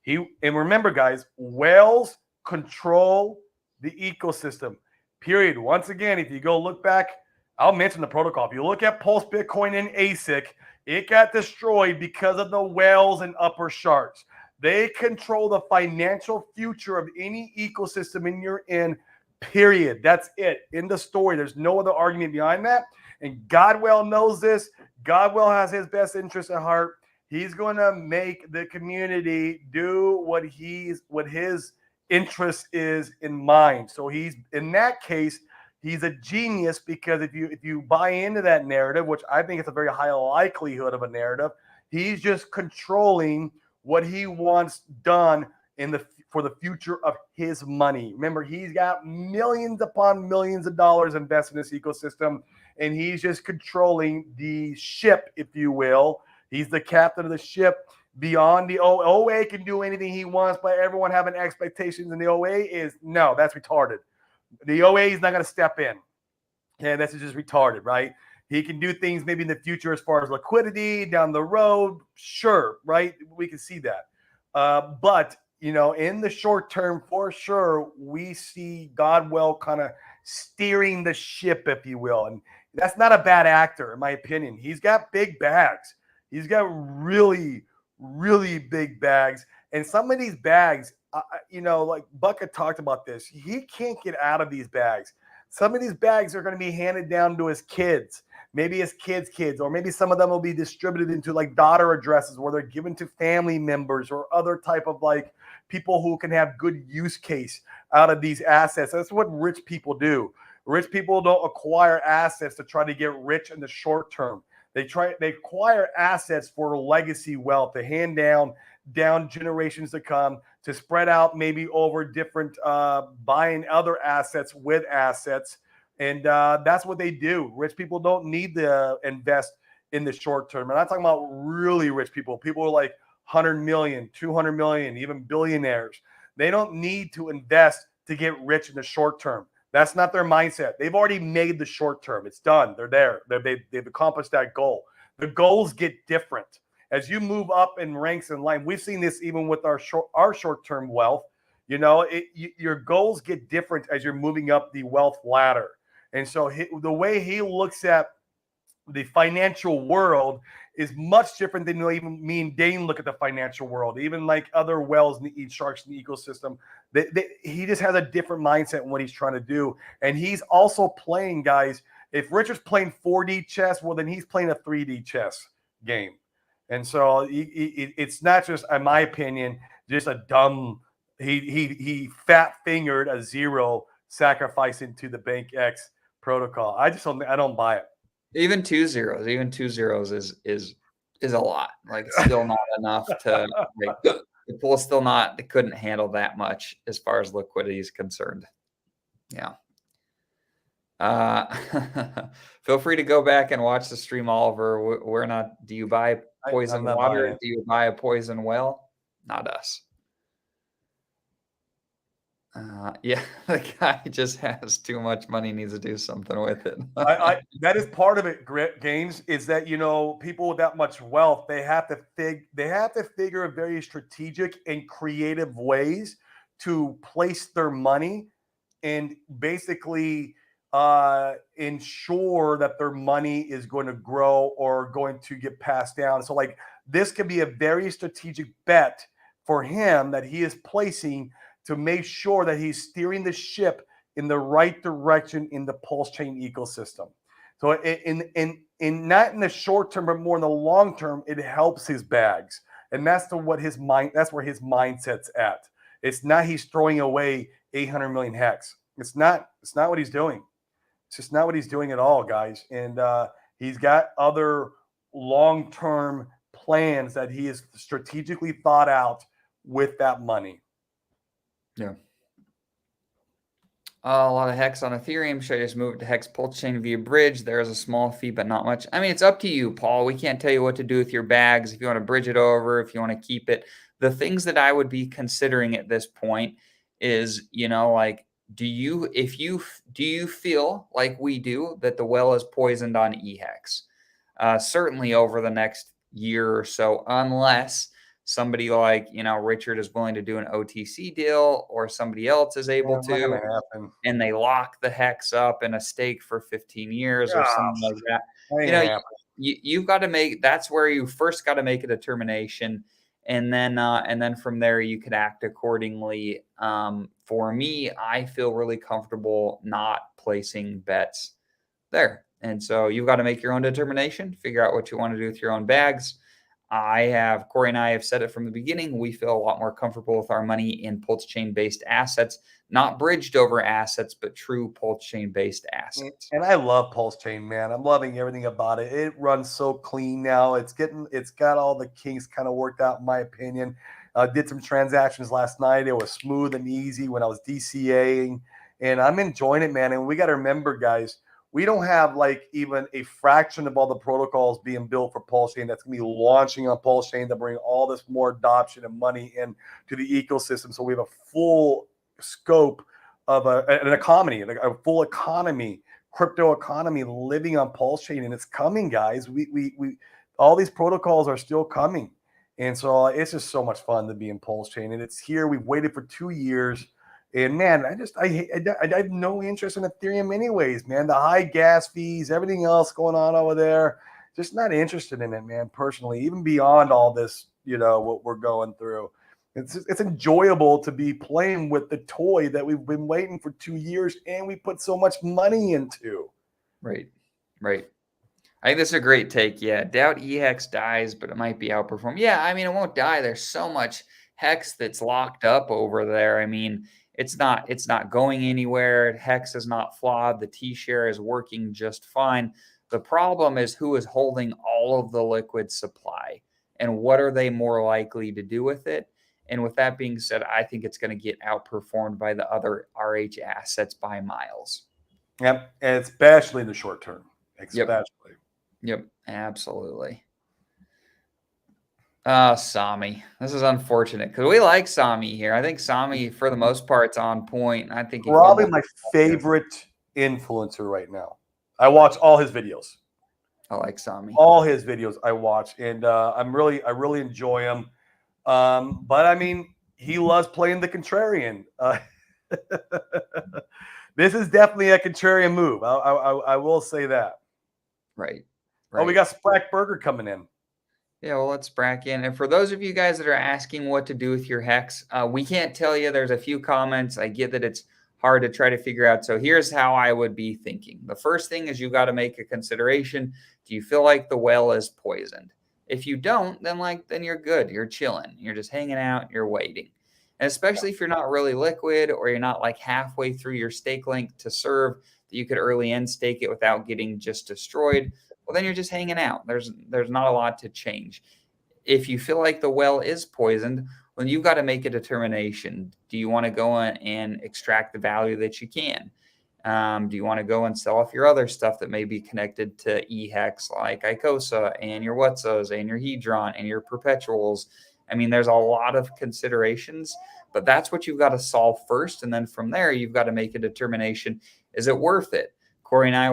And remember, guys, whales control the ecosystem. Period. Once again, if you go look back, I'll mention the protocol. If you look at Pulse Bitcoin and ASIC, it got destroyed because of the whales and upper sharks. They control the financial future of any ecosystem you're in. Period. That's it. In the story. There's no other argument behind that. And Godwell knows this. Godwell has his best interest at heart. He's going to make the community do what his interest is in mind. So he's in that case, he's a genius because if you buy into that narrative, which I think it's a very high likelihood of a narrative, he's just controlling what he wants done for the future of his money. Remember, he's got millions upon millions of dollars invested in this ecosystem, and he's just controlling the ship, if you will. He's the captain of the ship. Beyond the OA can do anything he wants, but everyone having expectations in the OA no, that's retarded. The OA is not going to step in. Okay, that's just retarded, right? He can do things maybe in the future as far as liquidity down the road. Sure, right? We can see that. But in the short term, for sure, we see Godwell kind of steering the ship, if you will. And that's not a bad actor, in my opinion. He's got big bags. He's got really, really big bags. And some of these bags, like Bucket talked about this, he can't get out of these bags. Some of these bags are going to be handed down to his kids, maybe his kids, or maybe some of them will be distributed into like daughter addresses where they're given to family members or other type of like people who can have good use case out of these assets. That's what rich people do. Rich people don't acquire assets to try to get rich in the short term. They acquire assets for legacy wealth to hand down generations to come, to spread out maybe over different buying other assets with assets. And that's what they do. Rich people don't need to invest in the short term. And I'm talking about really rich people. People are like 100 million, 200 million, even billionaires. They don't need to invest to get rich in the short term. That's not their mindset. They've already made the short term. It's done. They're there. They've accomplished that goal. The goals get different as you move up in ranks in line. We've seen this even with our short term wealth. You know, your goals get different as you're moving up the wealth ladder. And so the way he looks at the financial world is much different than even me and Dane look at the financial world. Even like other whales and the sharks in the ecosystem, he just has a different mindset in what he's trying to do. And he's also playing, guys. If Richard's playing 4D chess, well, then he's playing a 3D chess game. And so it's not just, in my opinion, just a dumb. He fat fingered a zero sacrificing to the Bank X protocol. I don't buy it. Even 2 zeros is a lot. Like, it's still not enough to, like, the pool is still not, they couldn't handle that much as far as liquidity is concerned. Yeah. Feel free to go back and watch the stream, Oliver. We're not, do you buy poison water? Do you buy a poison well? Not us. Yeah, the guy just has too much money, needs to do something with it. That is part of it, Games, is that, you know, people with that much wealth, they have to figure very strategic and creative ways to place their money and basically ensure that their money is going to grow or going to get passed down. So like this could be a very strategic bet for him that he is placing to make sure that he's steering the ship in the right direction in the pulse chain ecosystem. So in not in the short term, but more in the long term, it helps his bags. And that's where his mindset's at. It's not he's throwing away 800 million hex. It's not what he's doing. It's just not what he's doing at all, guys. And he's got other long-term plans that he has strategically thought out with that money. Yeah. A lot of hex on Ethereum. Should I just move it to hex pulse chain via bridge? There is a small fee, but not much. I mean, it's up to you, Paul. We can't tell you what to do with your bags. If you want to bridge it over, if you want to keep it. The things that I would be considering at this point is, you know, like, do you feel like we do that the well is poisoned on eHex? Certainly over the next year or so, unless somebody like, you know, Richard is willing to do an OTC deal, or somebody else is able to, and they lock the hex up in a stake for 15 years or something like that. You know, you've got to make, that's where you first got to make a determination. And then from there you could act accordingly. For me, I feel really comfortable not placing bets there. And so you've got to make your own determination, figure out what you want to do with your own bags. Corey and I have said it from the beginning. We feel a lot more comfortable with our money in pulse chain based assets, not bridged over assets, but true pulse chain based assets. And I love pulse chain, man. I'm loving everything about it. It runs so clean now. It's got all the kinks kind of worked out, in my opinion. Did some transactions last night. It was smooth and easy when I was DCAing, and I'm enjoying it, man. And we got to remember, guys, we don't have like even a fraction of all the protocols being built for Pulse Chain that's going to be launching on Pulse Chain to bring all this more adoption and money in to the ecosystem. So we have a full scope of an economy, like a full economy, crypto economy living on Pulse Chain, and it's coming, guys. We all these protocols are still coming, and so it's just so much fun to be in Pulse Chain, and it's here. We've waited for 2 years. And man, I have no interest in Ethereum anyways, man. The high gas fees, everything else going on over there, just not interested in it, man, personally, even beyond all this, you know, what we're going through. It's enjoyable to be playing with the toy that we've been waiting for 2 years and we put so much money into. Right. I think this is a great take. Yeah, doubt eHex dies, but it might be outperformed. Yeah, I mean, it won't die. There's so much hex that's locked up over there. I mean, it's not going anywhere. Hex is not flawed. The T-share is working just fine. The problem is who is holding all of the liquid supply and what are they more likely to do with it? And with that being said, I think it's going to get outperformed by the other RH assets by miles. Yep, and especially in the short term. Especially. Yep, absolutely. Sami. This is unfortunate because we like Sami here. I think Sami, for the most part, is on point. I think he Probably fumbled. my favorite influencer right now. I watch all his videos. I like Sami. All his videos I watch, and I really enjoy him. But I mean, he loves playing the contrarian. This is definitely a contrarian move. I will say that. Right. Oh, we Right. got Sprack Burger coming in. Yeah, well, let's brack in. And for those of you guys that are asking what to do with your hex, we can't tell you. There's a few comments. I get that it's hard to try to figure out. So here's how I would be thinking. The first thing is you got to make a consideration. Do you feel like the well is poisoned? If you don't, then you're good. You're chilling. You're just hanging out. You're waiting. And especially if you're not really liquid or you're not like halfway through your stake length to serve that you could early end stake it without getting just destroyed, well, then you're just hanging out. There's not a lot to change. If you feel like the well is poisoned, well, you've got to make a determination. Do you want to go in and extract the value that you can? Do you want to go and sell off your other stuff that may be connected to eHex, like ICOSA and your Whatsos and your Hedron and your perpetuals? I mean, there's a lot of considerations, but that's what you've got to solve first. And then from there, you've got to make a determination. Is it worth it? Corey and I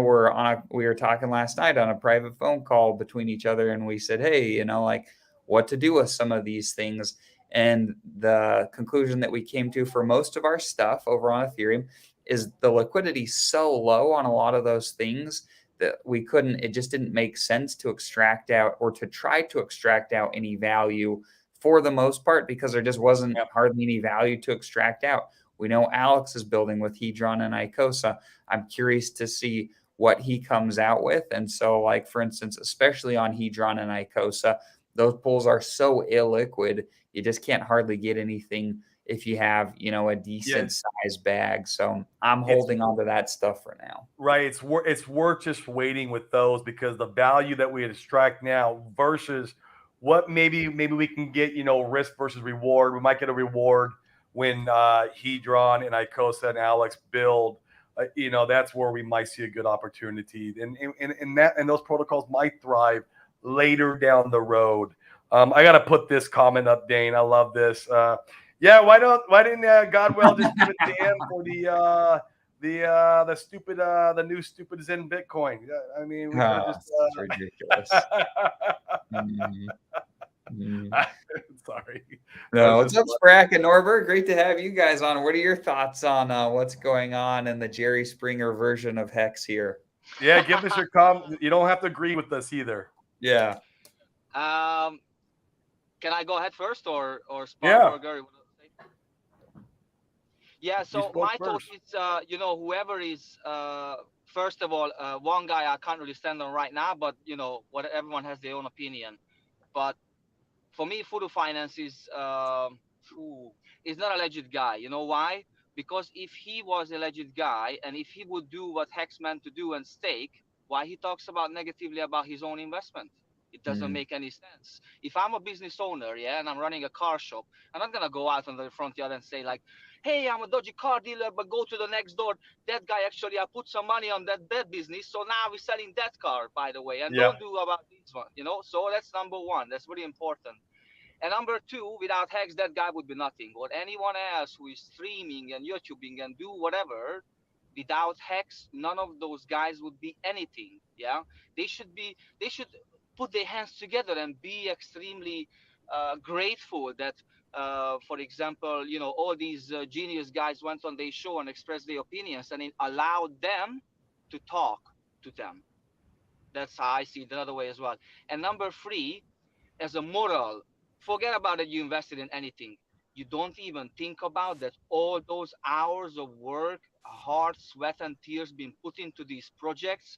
we were talking last night on a private phone call between each other, and we said, hey, like what to do with some of these things. And the conclusion that we came to for most of our stuff over on Ethereum is the liquidity so low on a lot of those things that it just didn't make sense to extract out or to try to extract out any value for the most part, because there just wasn't Yep. hardly any value to extract out. We know Alex is building with Hedron and ICOSA. I'm curious to see what he comes out with. And so, like, for instance, especially on Hedron and ICOSA, those pools are so illiquid, you just can't hardly get anything if you have, a Yeah, decent size bag. So I'm it's holding on to that stuff for now. right. It's worth just waiting with those because the value that we extract now versus what maybe we can get, risk versus reward. We might get a reward when Hedron and Icosa and Alex build. That's where we might see a good opportunity, and those protocols might thrive later down the road. I got to put this comment up, Dane. I love this. Yeah, why didn't Godwell just give it to him for the stupid the new stupid Zen Bitcoin? I mean, we could have just It's ridiculous. Mhm. Mhm. sorry. No, what's up, Sprack and Norbert? Great to have you guys on. What are your thoughts on what's going on in the Jerry Springer version of Hex here? Yeah, give us your comment. You don't have to agree with us either. Yeah. um, can I go ahead first, or Spark Yeah, or Gary? Yeah. you So spoke my thought first. is, whoever is, first of all, one guy I can't really stand on right now, but what everyone has their own opinion. But for me, Fudu Finance phew, is not a legit guy. You know why? Because if he was a legit guy, and if he would do what Hex meant to do and stake, why he talks about negatively about his own investment? It doesn't Mm. make any sense. If I'm a business owner, yeah, and I'm running a car shop, I'm not gonna go out on the front yard and say like, "Hey, I'm a dodgy car dealer," but go to the next door. That guy actually, I put some money on that business, so now we're selling that car, by the way, and Yeah, don't do about this one. So that's number one. That's really important. And number two, without Hex, that guy would be nothing. Or anyone else who is streaming and YouTubing and do whatever, without Hex, none of those guys would be anything. Yeah, they should put their hands together and be extremely grateful that, for example, all these genius guys went on their show and expressed their opinions, and it allowed them to talk to them. That's how I see it another way as well. And number three, as a moral, forget about it. You invested in anything. You don't even think about that all those hours of work, hard sweat and tears being put into these projects,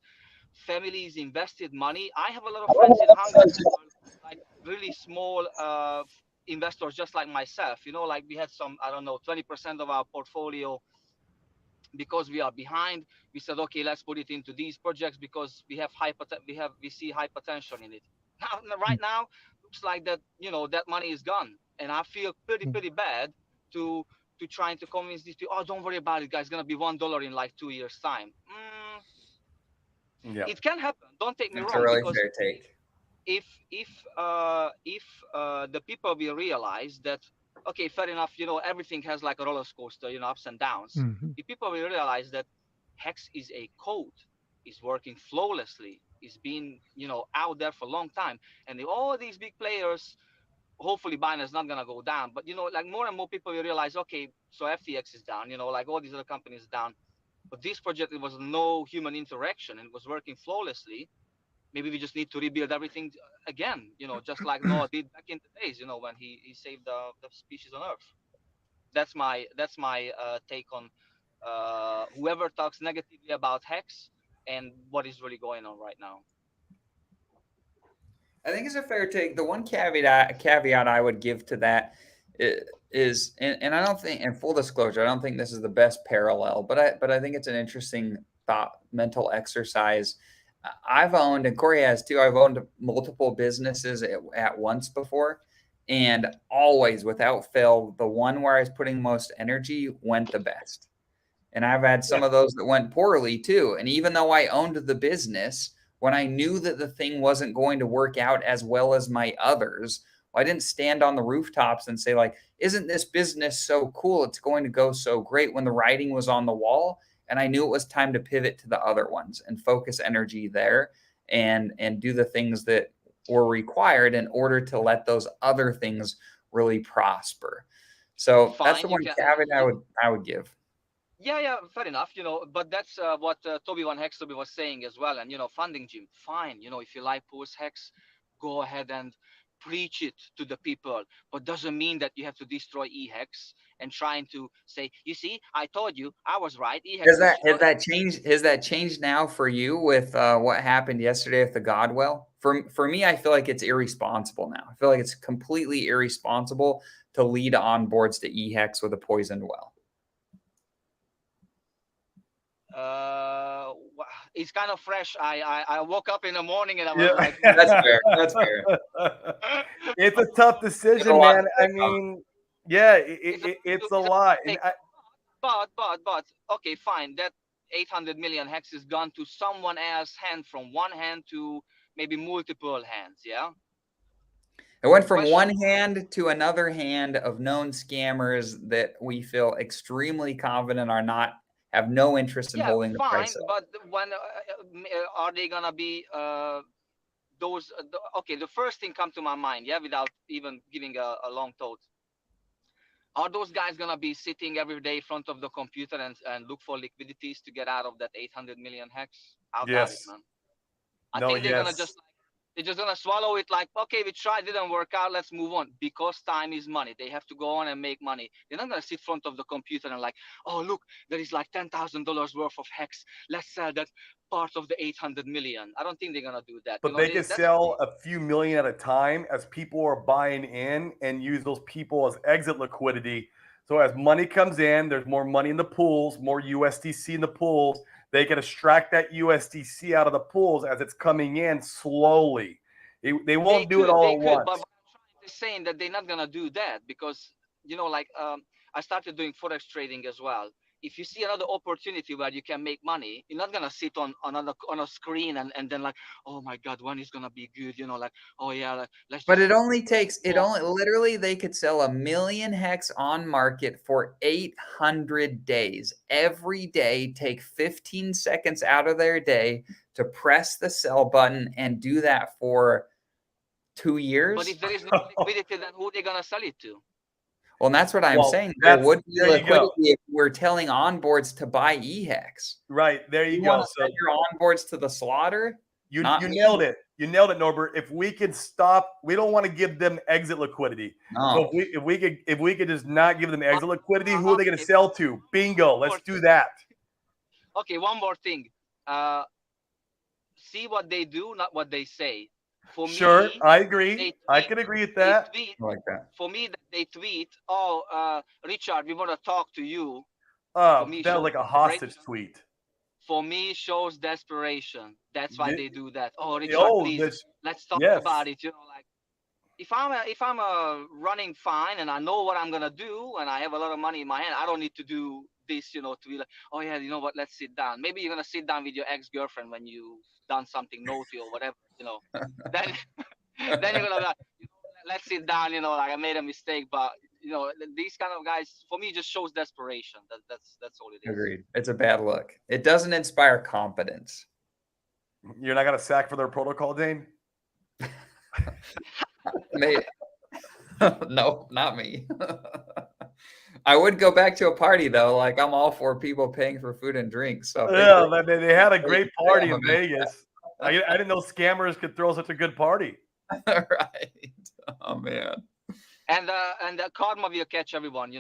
families invested money. I have a lot of friends in Hungary who are like really small investors, just like myself. Like we had some, I don't know, 20% of our portfolio, because we are behind. We said, okay, let's put it into these projects because we see high potential in it. Right now, looks like that money is gone, and I feel pretty bad to trying to convince these people. Oh, don't worry about it, guys. It's gonna be $1 in like 2 years time. yeah. It can happen. Don't take me That's a wrong, really because fair take. if the people will realize that, okay, fair enough, everything has like a roller coaster, ups and downs. Mhm. If people will realize that Hex is a code, is working flawlessly, is being out there for a long time, and all these big players, hopefully Binance is not gonna go down, but like more and more people will realize, okay, so FTX is down, like all these other companies down, but this project, it was no human interaction and it was working flawlessly. Maybe we just need to rebuild everything again, just like Noah did back in the days, when he saved the species on Earth. That's my take on whoever talks negatively about Hex and what is really going on right now. I think it's a fair take. The one caveat I would give to that is, and I don't think, in full disclosure, I don't think this is the best parallel, but I think it's an interesting mental exercise. I've owned, and Corey has too. I've owned multiple businesses at once before, and always, without fail, the one where I was putting most energy went the best. And I've had some of those that went poorly too. And even though I owned the business, when I knew that the thing wasn't going to work out as well as my others, I didn't stand on the rooftops and say, like, isn't this business so cool? It's going to go so great, when the writing was on the wall. And I knew it was time to pivot to the other ones and focus energy there, and do the things that were required in order to let those other things really prosper. So that's the Fine, you one can. caveat I would give. Yeah, fair enough. But that's what Toby Van Hextoby was saying as well. And funding, Jim, fine. If you like post Hex, go ahead and preach it to the people. But doesn't mean that you have to destroy eHex and trying to say, you see, I told you, I was right. eHex Has is that changed? Has that changed now for you with what happened yesterday at the Godwell? For me, I feel like it's irresponsible now. I feel like it's completely irresponsible to lead onboards to eHex with a poisoned well. It's kind of fresh. I woke up in the morning and I was like, That's fair. That's fair. It's a tough decision, man. I mean, yeah, it's a lot. And but okay, fine. That 800 million hex is gone to someone else's hand, from one hand to maybe multiple hands. Yeah. It went from one hand to another hand of known scammers that we feel extremely confident have no interest in holding the price up. But when are they gonna be those? Okay, the first thing come to my mind, yeah, without even giving a long thought. Are those guys gonna be sitting every day in front of the computer and look for liquidities to get out of that 800 million hex? I doubt it, man. I think they're gonna just they're just gonna swallow it, like, okay, we tried, didn't work out, let's move on, because time is money. They have to go on and make money. They're not gonna sit in front of the computer and like, oh look, there is like $10,000 worth of hex. Let's sell that part of the 800 million. I don't think they're gonna do that. But they can sell a few million at a time as people are buying in, and use those people as exit liquidity. So as money comes in, there's more money in the pools, more USDC in the pools. They can extract that USDC out of the pools as it's coming in slowly. They won't do it all at once. But I'm saying that they're not gonna do that because I started doing forex trading as well. If you see another opportunity where you can make money, you're not gonna sit on a screen and then like, oh my god, when is gonna be good? Like, oh yeah, let's. But it only literally they could sell 1 million hex on market for 800 days. Every day, take 15 seconds out of their day to press the sell button and do that for 2 years. But if there is no liquidity, then who are they gonna sell it to? Well, and that's what I'm saying. There would be liquidity if we're telling onboards to buy eHex. Right, there you go. So your onboards to the slaughter. You nailed it. You nailed it, Norbert. If we can stop, we don't want to give them exit liquidity. No. So if we could just not give them exit liquidity, who are they going to sell to? Bingo. Let's do that. Okay, one more thing. See what they do, not what they say. For sure, me, I agree. I can agree with that. I like that. For me, they tweet, "Oh, Richard, we want to talk to you." Oh, that was like a hostage tweet. For me, shows desperation. That's why they do that. Oh, Richard, please, let's talk about it. Like if I'm running fine and I know what I'm gonna do and I have a lot of money in my hand, I don't need to do this, to be like, oh yeah, you know what? Let's sit down. Maybe you're gonna sit down with your ex-girlfriend when you done something naughty or whatever, Then then you're gonna be like, let's sit down, like I made a mistake, but these kind of guys for me just shows desperation. That's all it is. Agreed. It's a bad look. It doesn't inspire confidence. You're not gonna sack for their protocol, Dane? No, not me. I would go back to a party though. Like I'm all for people paying for food and drinks. So yeah, they had a great party in Vegas. I didn't know scammers could throw such a good party. Right. Oh man. And the karma will catch everyone.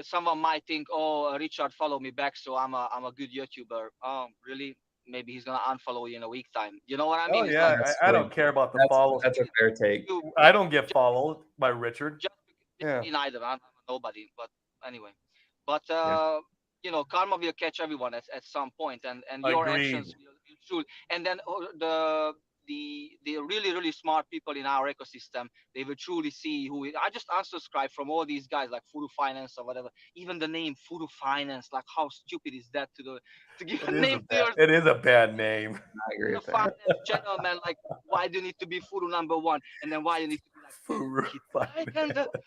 Someone might think, oh, Richard followed me back, so I'm a good YouTuber. Oh, really? Maybe he's gonna unfollow you in a week time. You know what I mean? Oh yeah, I don't care about the follows. That's a fair take. I don't get followed by Richard. Me neither. I'm nobody. But anyway, karma will catch everyone at some point, and your actions will shoot. And then the really really smart people in our ecosystem, they will truly see I just unsubscribe from all these guys like Furu Finance or whatever. Even the name Furu Finance, like how stupid is that to give a name to your? It is a bad name. I agree with that. Finance channel, man. Like, why do you need to be Furu number 1, and then why you need to be like Furu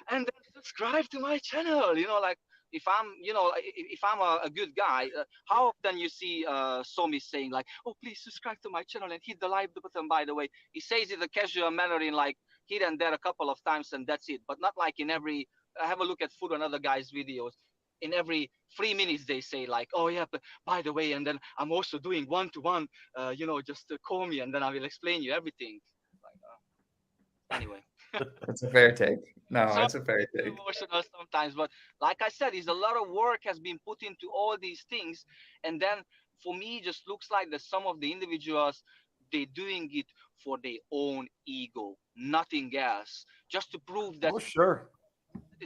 and then subscribe to my channel? Like. If I'm a good guy, how often you see Somi saying like, oh, please subscribe to my channel and hit the like button, by the way. He says it in a casual manner in like here and there a couple of times and that's it. But not like in every, have a look at Food and other guys' videos. In every 3 minutes they say like, oh yeah, but by the way, and then I'm also doing one-to-one, just call me and then I will explain you everything. Like, anyway. That's a fair take. No, it's a fair take. Emotional sometimes, but like I said, a lot of work has been put into all these things, and then for me, just looks like that some of the individuals, they're doing it for their own ego, nothing else, just to prove that. Oh sure.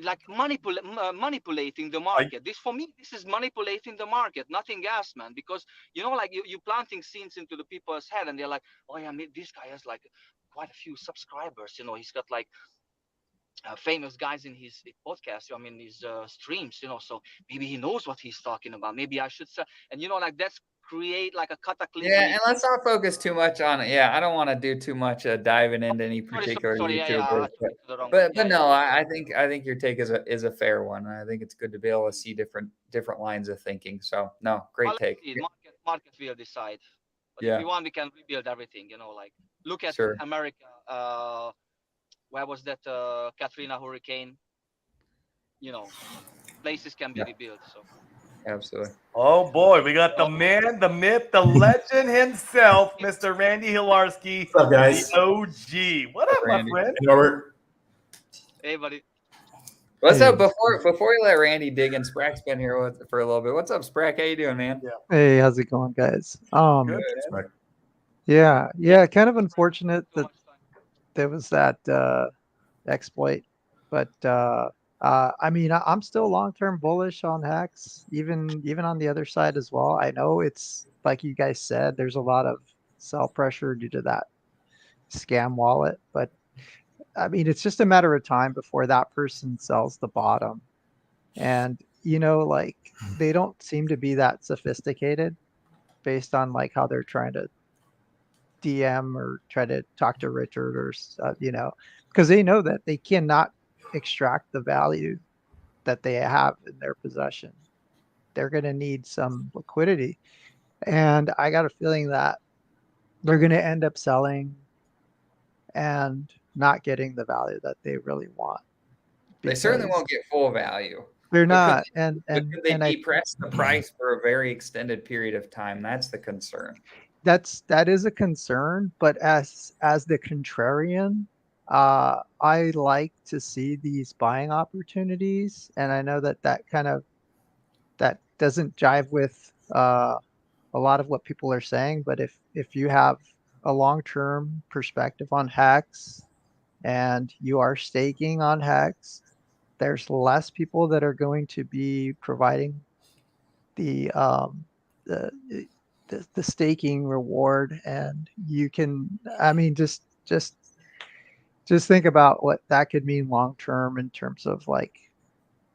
Like manipulating the market. This for me, this is manipulating the market, nothing else, man. Because like you planting seeds into the people's head, and they're like, oh yeah, this guy has like quite a few subscribers. He's got like famous guys in his podcast. I mean, his streams. So maybe he knows what he's talking about. Maybe I should say, and like that's create like a cataclysm. Yeah, and let's not focus too much on it. Yeah, I don't want to do too much diving into any particular YouTuber. But no, I think your take is a fair one. I think it's good to be able to see different lines of thinking. So no, great take. Market will decide. But yeah. If we want, we can rebuild everything. Like look at America. Where was that Katrina hurricane? Places can be rebuilt. So. Absolutely. Oh boy, we got the man, the myth, the legend himself, Mr. Randy Hilarski. What's up, guys? The OG. What up, Randy. my friend? Hey, Robert. Hey, buddy. What's up? Before we let Randy dig in, Sprack's been here for a little bit. What's up, Sprack? How you doing, man? Yeah. Hey, how's it going, guys? Good. Yeah, kind of unfortunate that there was that exploit, but I mean, I'm still long-term bullish on Hex, even on the other side as well. I know it's like you guys said, there's a lot of sell pressure due to that scam wallet, but I mean, it's just a matter of time before that person sells the bottom. And like they don't seem to be that sophisticated based on like how they're trying to DM or try to talk to Richard or because they know that they cannot extract the value that they have in their possession. They're going to need some liquidity, and I got a feeling that they're going to end up selling and not getting the value that they really want. They certainly won't get full value. They're not, and they depress the price for a very extended period of time. That's the concern. That is a concern, but as the contrarian, I like to see these buying opportunities, and I know that doesn't jive with a lot of what people are saying. But if you have a long-term perspective on Hex and you are staking on Hex, there's less people that are going to be providing the staking reward, and you can, I mean, just think about what that could mean long term in terms of like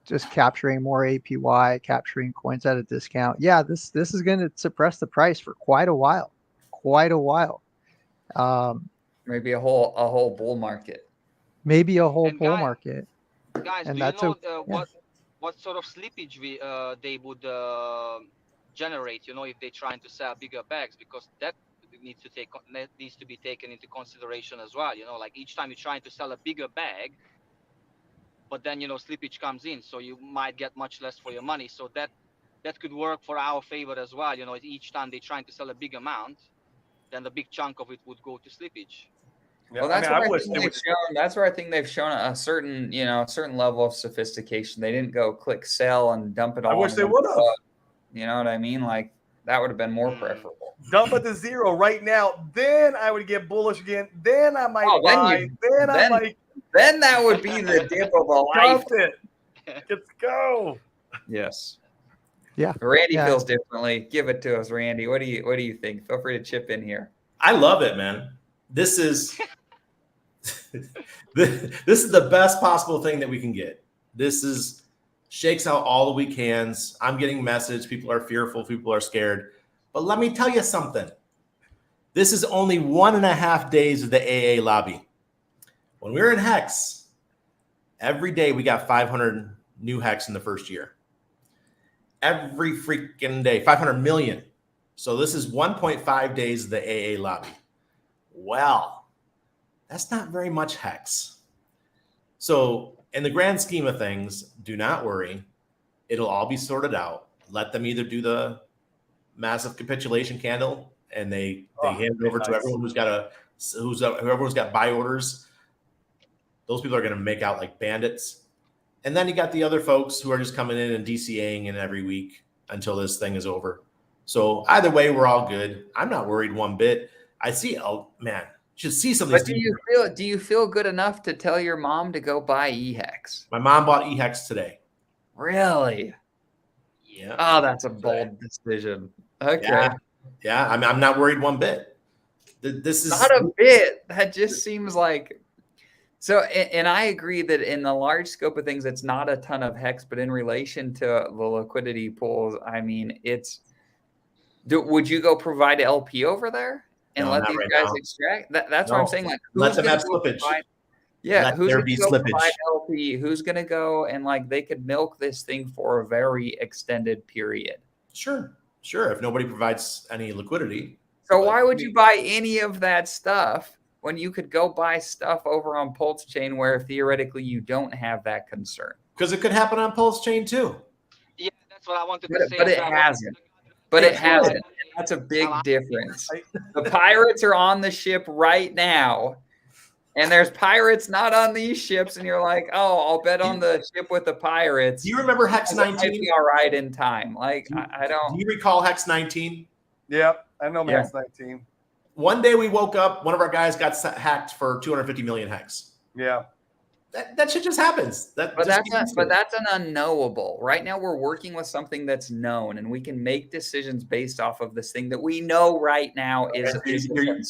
just capturing more APY, capturing coins at a discount. Yeah, this is going to suppress the price for quite a while, quite a while. Maybe a whole bull market. Maybe a whole And bull market, guys, and do you that's know yeah. what sort of slippage they would generate? You know, if they're trying to sell bigger bags, because that needs to be taken into consideration as well. You know, like each time you're trying to sell a bigger bag, but then slippage comes in, so you might get much less for your money. So that could work for our favor as well. You know, each time they're trying to sell a big amount, then the big chunk of it would go to slippage. Yeah, Well, that's I where I wish think they would. that's where I think they've shown a certain, certain level of sophistication. They didn't go click sell and dump it all. I wish in they one would have. spot. You know what I mean? Like that would have been more Mm. preferable. Dump it to zero right now. Then I would get bullish again. Then I might buy. Then that would be the dip of a life. Dump it. Let's go. Yes. Yeah. Randy Yeah. feels differently. Give it to us, Randy. What do you think? Feel free to chip in here. I love it, man. This is this is the best possible thing that we can get. This is shakes out all the weak hands. I'm getting message. People are fearful. People are scared. But let me tell you something. This is only 1.5 days of the AA lobby. When we were in Hex, every day we got 500 new Hex in the first year. Every freaking day, 500 million. So this is 1.5 days of the AA lobby. Well, that's not very much Hex. So in the grand scheme of things, do not worry. It'll all be sorted out. Let them either do the massive capitulation candle and they hand it over to everyone whoever's got buy orders. Those people are going to make out like bandits. And then you got the other folks who are just coming in and DCAing in every week until this thing is over. So either way, we're all good. I'm not worried one bit. I see, oh man, you should see some of these. But do you feel good enough to tell your mom to go buy eHex? My mom bought eHex today. Really? Yeah. Oh, that's a bold decision. Okay. Yeah. I'm not worried one bit. This is not a bit. That just seems like so. And I agree that in the large scope of things, it's not a ton of Hex, but in relation to the liquidity pools, I mean, it's. Would you go provide LP over there and let these guys extract? That's what I'm saying. Like, let them have slippage. Who's going to go provide LP? Who's going to go and like they could milk this thing for a very extended period? Sure. If nobody provides any liquidity. So why would you buy any of that stuff when you could go buy stuff over on Pulse Chain where theoretically you don't have that concern? Because it could happen on Pulse Chain too. Yeah, that's what I wanted to say. But it hasn't. That's a big difference. The pirates are on the ship right now, and there's pirates not on these ships, and you're like, oh, I'll bet on the ship with the pirates. Do you remember Hex 19? Might be all right in time. Like, I don't. Do you recall Hex 19? Yep, I know Hex 19. One day we woke up, one of our guys got hacked for 250 million Hex. Yeah. That shit just happens. But that's an unknowable. Right now we're working with something that's known, and we can make decisions based off of this thing that we know right now is.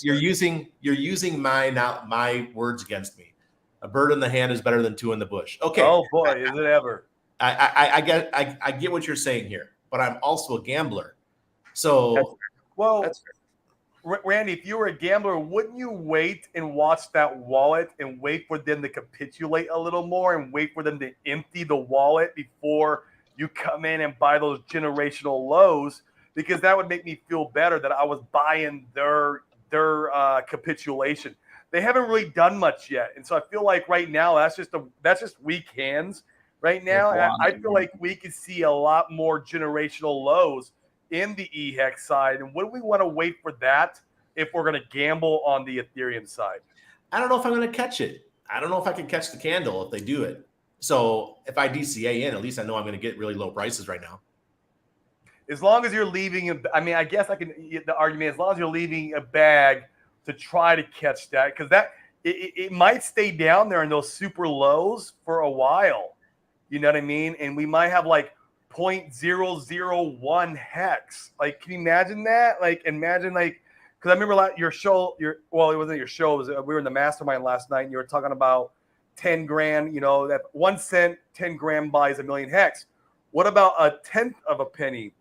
You're using my words against me. A bird in the hand is better than two in the bush. Okay. Oh boy, is it ever? I get what you're saying here, but I'm also a gambler. So that's Randy, if you were a gambler, wouldn't you wait and watch that wallet and wait for them to capitulate a little more and wait for them to empty the wallet before you come in and buy those generational lows? Because that would make me feel better that I was buying their capitulation. They haven't really done much yet, and so I feel like right now that's just weak hands right now. I feel like we could see a lot more generational lows in the eHex side. And would we want to wait for that if we're going to gamble on the Ethereum side? I don't know if I'm going to catch it. I don't know if I can catch the candle if they do it. So if I DCA in, at least I know I'm going to get really low prices right now. As long as you're leaving, I mean, I guess I can get the argument, as long as you're leaving a bag to try to catch that, because it might stay down there in those super lows for a while. You know what I mean? And we might have like 0.001 Hex. Like, can you imagine that? Like, imagine like, because I remember your show, it wasn't your show. We were in the mastermind last night, and you were talking about 10 grand, that 1 cent, 10 grand buys a million hex. What about a tenth of a penny?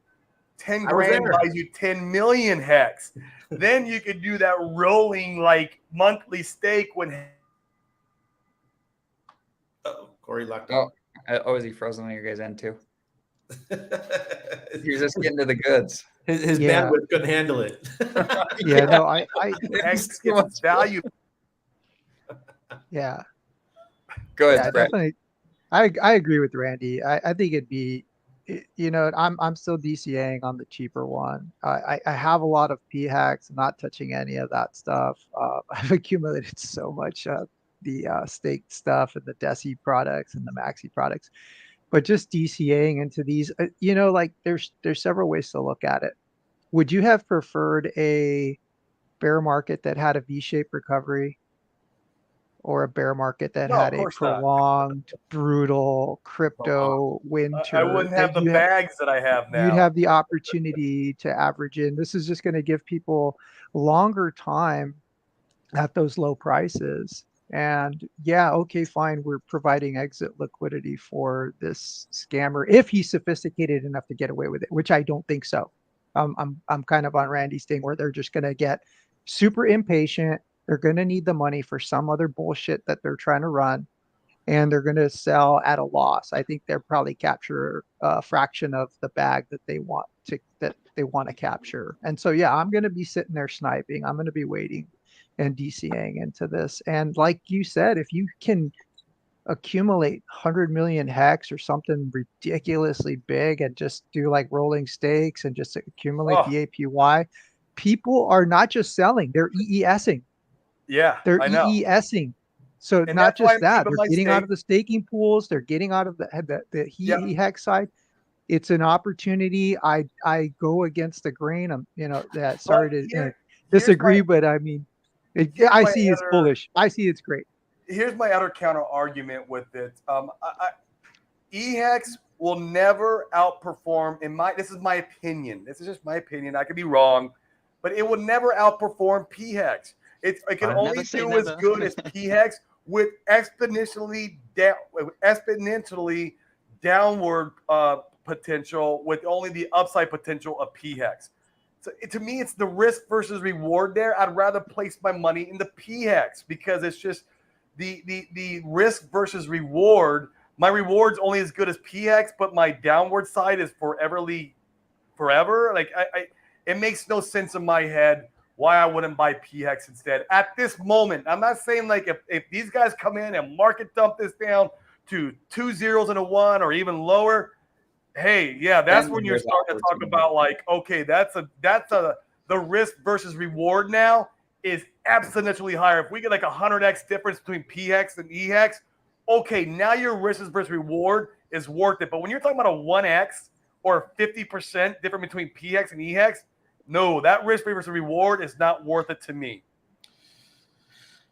10 grand buys you 10 million hex. Then you could do that rolling like monthly stake when. Corey locked up. Oh, is he frozen on your guys' end too? He's just getting to the goods. His bandwidth couldn't handle it. Yeah, no, I Hex gets its value. Yeah. Go ahead, Yeah, Brett. definitely. I agree with Randy. I think it'd be, I'm still DCAing on the cheaper one. I have a lot of p-hacks, not touching any of that stuff. I've accumulated so much of the staked stuff and the Deci products and the Maxi products, but just DCAing into these, like there's several ways to look at it. Would you have preferred a bear market that had a V-shaped recovery, or a bear market that No, had of a course not. prolonged, brutal crypto winter? I wouldn't have the bags that I have now. You'd have the opportunity to average in. This is just going to give people longer time at those low prices. And yeah, okay, fine. We're providing exit liquidity for this scammer if he's sophisticated enough to get away with it, which I don't think so. I'm kind of on Randy's thing where they're just going to get super impatient. They're going to need the money for some other bullshit that they're trying to run, and they're going to sell at a loss. I think they'll probably capture a fraction of the bag that they want to capture. And so, yeah, I'm going to be sitting there sniping. I'm going to be waiting and DCing into this. And like you said, if you can accumulate 100 million hex or something ridiculously big and just do like rolling stakes and just accumulate the APY, people are not just selling, they're EESing. Yeah, they're I know. EESing. So And not just that, keeping they're getting out of the staking pools, they're getting out of the eHex side. It's an opportunity. I go against the grain. I'm, sorry to disagree, but I mean, I see it's bullish. I see it's great. Here's my other counter argument with it. eHex will never outperform this is my opinion. This is just my opinion. I could be wrong, but it will never outperform p-hex. It can only do as good as p-hex with exponentially downward potential, with only the upside potential of p-hex. So to me, it's the risk versus reward there. I'd rather place my money in the p-hex because it's just the risk versus reward. My reward's only as good as p-hex, but my downward side is forever. Like it makes no sense in my head why I wouldn't buy p-hex instead at this moment. I'm not saying like if these guys come in and market dump this down to 2 zeros and a 1 or even lower, hey, yeah, that's when you're starting to talk about like, okay, the risk versus reward now is exponentially higher. If we get like 100x difference between p-hex and eHex, okay, now your risk versus reward is worth it. But when you're talking about a 1x or 50% difference between p-hex and eHex, no, that risk versus reward is not worth it to me.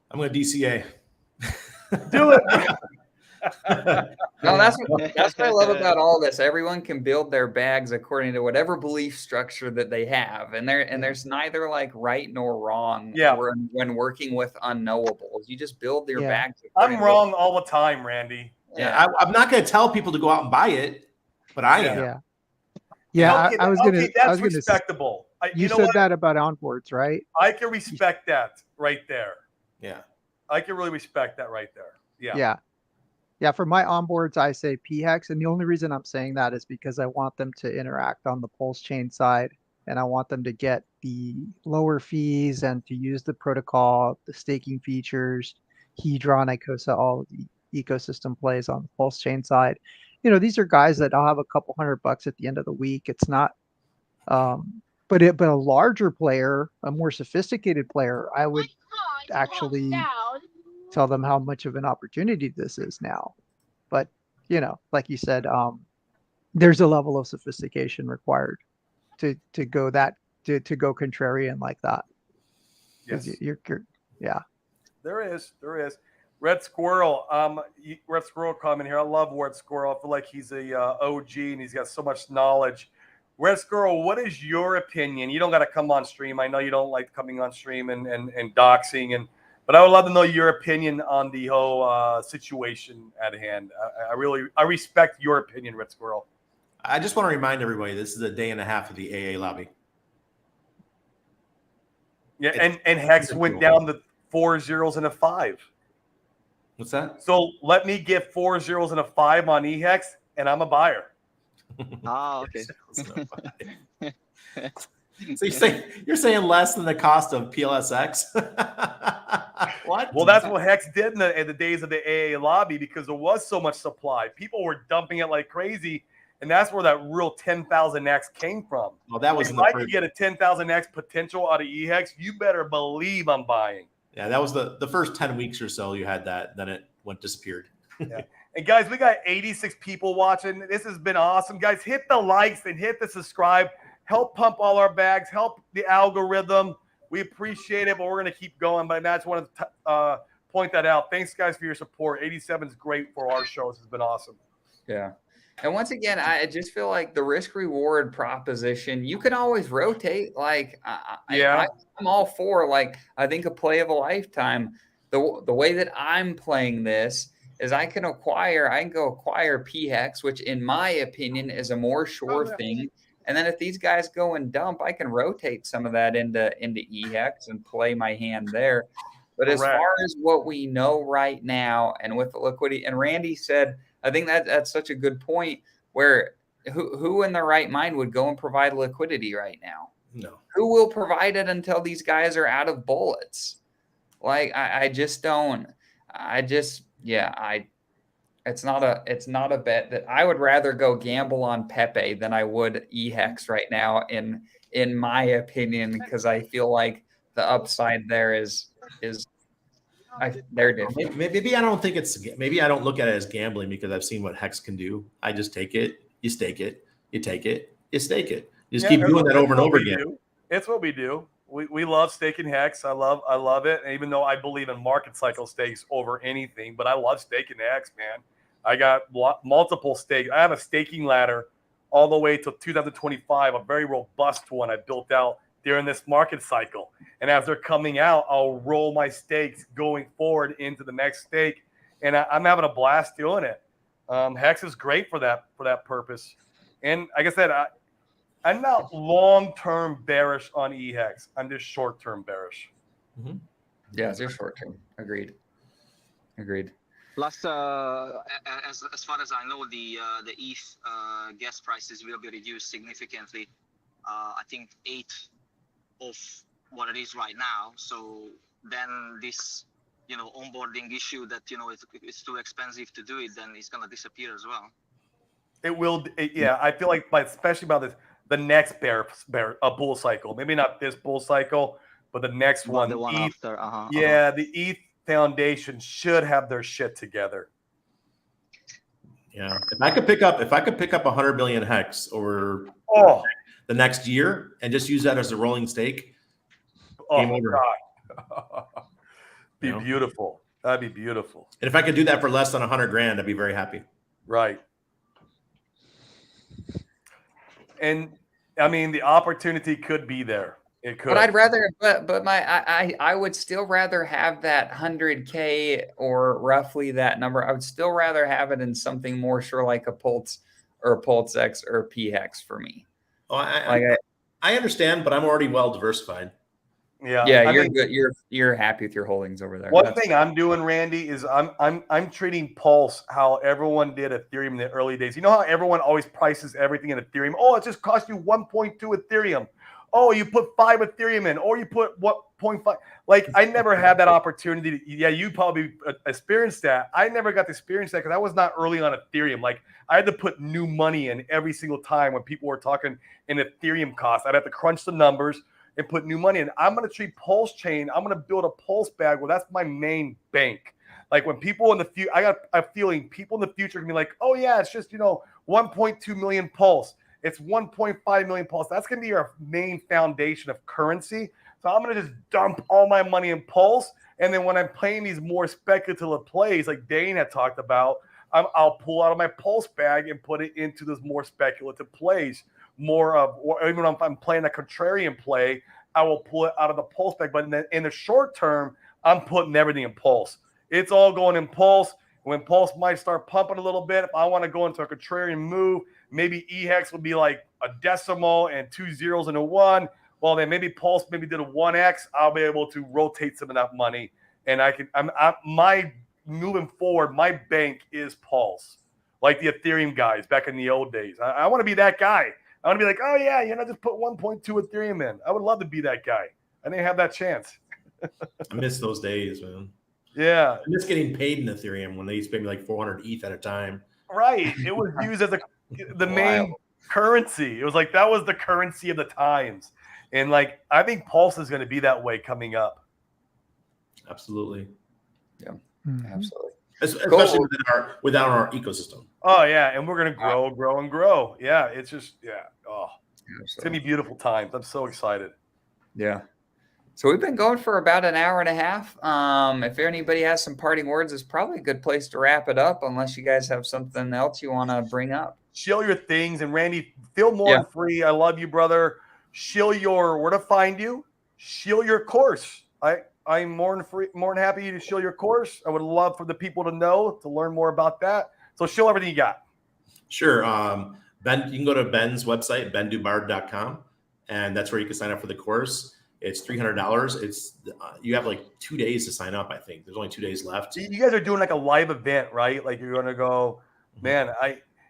I'm going to DCA. Do it. No, that's what I love about all this. Everyone can build their bags according to whatever belief structure that they have, and there's neither like right nor wrong. Yeah. When working with unknowables, you just build your bags. I'm wrong all the time, Randy. Yeah, I'm not going to tell people to go out and buy it, but I am. Yeah. Okay, I was going to. That's respectable. You said that about onboards, right? I can respect that right there. Yeah. I can really respect that right there. Yeah. Yeah, for my onboards, I say p-hex, and the only reason I'm saying that is because I want them to interact on the Pulse chain side, and I want them to get the lower fees and to use the protocol, the staking features, Hedron, Icosa, all of the ecosystem plays on the Pulse chain side. These are guys that I'll have a couple $100 at the end of the week. It's not, but a larger player, a more sophisticated player, I would actually tell them how much of an opportunity this is now. But like you said, there's a level of sophistication required to go contrarian like that. Yes. Yeah. There is. Red Squirrel. Red Squirrel comment here. I love Red Squirrel. I feel like he's a OG and he's got so much knowledge. Red Squirrel, what is your opinion? You don't got to come on stream. I know you don't like coming on stream and doxing But I would love to know your opinion on the whole situation at hand. I respect your opinion, Red Squirrel. I just want to remind everybody this is a day and a half of the AA lobby. Yeah, and Hex went down to 4 zeros and a 5. What's that? So let me get 4 zeros and a 5 on eHex, and I'm a buyer. Okay. So you're saying less than the cost of PLSX? What? Well, that's what Hex did in the days of the AA lobby, because there was so much supply. People were dumping it like crazy, and that's where that real 10,000x came from. Well, that was if I could get a 10,000x potential out of eHex, you better believe I'm buying. Yeah, that was the first 10 weeks or so you had that. Then it disappeared. Yeah. And guys, we got 86 people watching. This has been awesome. Guys, hit the likes and hit the subscribe. Help pump all our bags. Help the algorithm. We appreciate it, but we're going to keep going. But I just wanted to point that out. Thanks, guys, for your support. 87 is great for our shows. It's been awesome. Yeah. And once again, I just feel like the risk reward proposition, you can always rotate. Like, I'm all for, like, I think a play of a lifetime. The way that I'm playing this is I can go acquire PHEX, which in my opinion is a more sure thing. And then if these guys go and dump, I can rotate some of that into eHex and play my hand there. But as far as what we know right now, and with the liquidity, and Randy said, I think that's such a good point, where who in their right mind would go and provide liquidity right now? No. Who will provide it until these guys are out of bullets? Like, I just don't. It's not a bet that I would rather go gamble on Pepe than I would eHex right now, in my opinion, because I feel like the upside there is they're different. Maybe I don't think maybe I don't look at it as gambling, because I've seen what Hex can do. I just take it, you stake it, you take it, you stake it. You just keep doing that over and over again. It's what we do. We love staking Hex. I love it. And even though I believe in market cycle stakes over anything, but I love staking Hex, man. I got multiple stakes. I have a staking ladder all the way to 2025, a very robust one I built out during this market cycle. And as they're coming out, I'll roll my stakes going forward into the next stake. And I'm having a blast doing it. Hex is great for that purpose. And like I said, I'm not long-term bearish on eHex. I'm just short-term bearish. Mm-hmm. Yeah, just short-term. Agreed. Plus, as far as I know, the ETH gas prices will be reduced significantly. I think 8 of what it is right now. So then this, onboarding issue that it's too expensive to do it, then it's gonna disappear as well. It will. Yeah, I feel like, especially about the next bull cycle. Maybe not this bull cycle, but the next one. The one ETH, after. The ETH Foundation should have their shit together. Yeah, if I could pick up 100 million Hex over the next year and just use that as a rolling stake, game over. God. Be beautiful. That'd be beautiful. And if I could do that for less than $100,000, I'd be very happy. Right. And I mean, the opportunity could be there. It could. But I'd rather, I would still rather have that 100K or roughly that number. I would still rather have it in something more sure, like a Pulse or a PulseX or a PHEX for me. Oh, I understand, but I'm already well diversified. Yeah, you're good. You're happy with your holdings over there. One thing I'm doing, Randy, is I'm treating Pulse how everyone did Ethereum in the early days. You know how everyone always prices everything in Ethereum? Oh, it just cost you 1.2 Ethereum. Oh, you put 5 Ethereum in, or you put 0.5. Like, I never had that opportunity. You probably experienced that. I never got to experience that because I was not early on Ethereum. Like, I had to put new money in every single time when people were talking in Ethereum costs. I'd have to crunch the numbers and put new money in. I'm going to treat Pulse Chain. I'm going to build a Pulse bag. Well, that's my main bank. Like, when people in the future, I got a feeling people in the future can be like, oh yeah, it's just 1.2 million Pulse. It's 1.5 million Pulse. That's going to be your main foundation of currency. So I'm going to just dump all my money in Pulse. And then when I'm playing these more speculative plays, like Dane had talked about, I'll pull out of my Pulse bag and put it into those more speculative plays. Or even if I'm playing a contrarian play, I will pull it out of the Pulse bag. But in the short term, I'm putting everything in Pulse. It's all going in Pulse. When Pulse might start pumping a little bit, if I want to go into a contrarian move, maybe eHex would be like a decimal and 2 zeros and a 1. Well, then maybe Pulse maybe did a 1x. I'll be able to rotate some of that money. And my moving forward, my bank is Pulse, like the Ethereum guys back in the old days. I want to be that guy. I want to be like, oh, yeah, just put 1.2 Ethereum in. I would love to be that guy. I didn't have that chance. I miss those days, man. Yeah. I miss getting paid in Ethereum when they used to pay me like 400 ETH at a time. Right. It was used as the main currency. It was like that was the currency of the times. And like I think Pulse is going to be that way coming up. Absolutely. Yeah. Mhm. Absolutely. Especially within our ecosystem. Oh yeah, and we're going to grow and grow. Yeah, it's just Oh, it's going to be beautiful times. I'm so excited. Yeah. So we've been going for about an hour and a half. If anybody has some parting words, it's probably a good place to wrap it up, unless you guys have something else you want to bring up. Shill your things. And Randy, feel more than free. I love you, brother. Shill where to find you. Shill your course. I'm more than happy to shill your course. I would love for the people to know, to learn more about that. So shill everything you got. Sure. Ben, you can go to Ben's website, bendubard.com, and that's where you can sign up for the course. It's $300. It's you have like 2 days to sign up. I think there's only 2 days left. You guys are doing like a live event, right? Like you're going to go, man.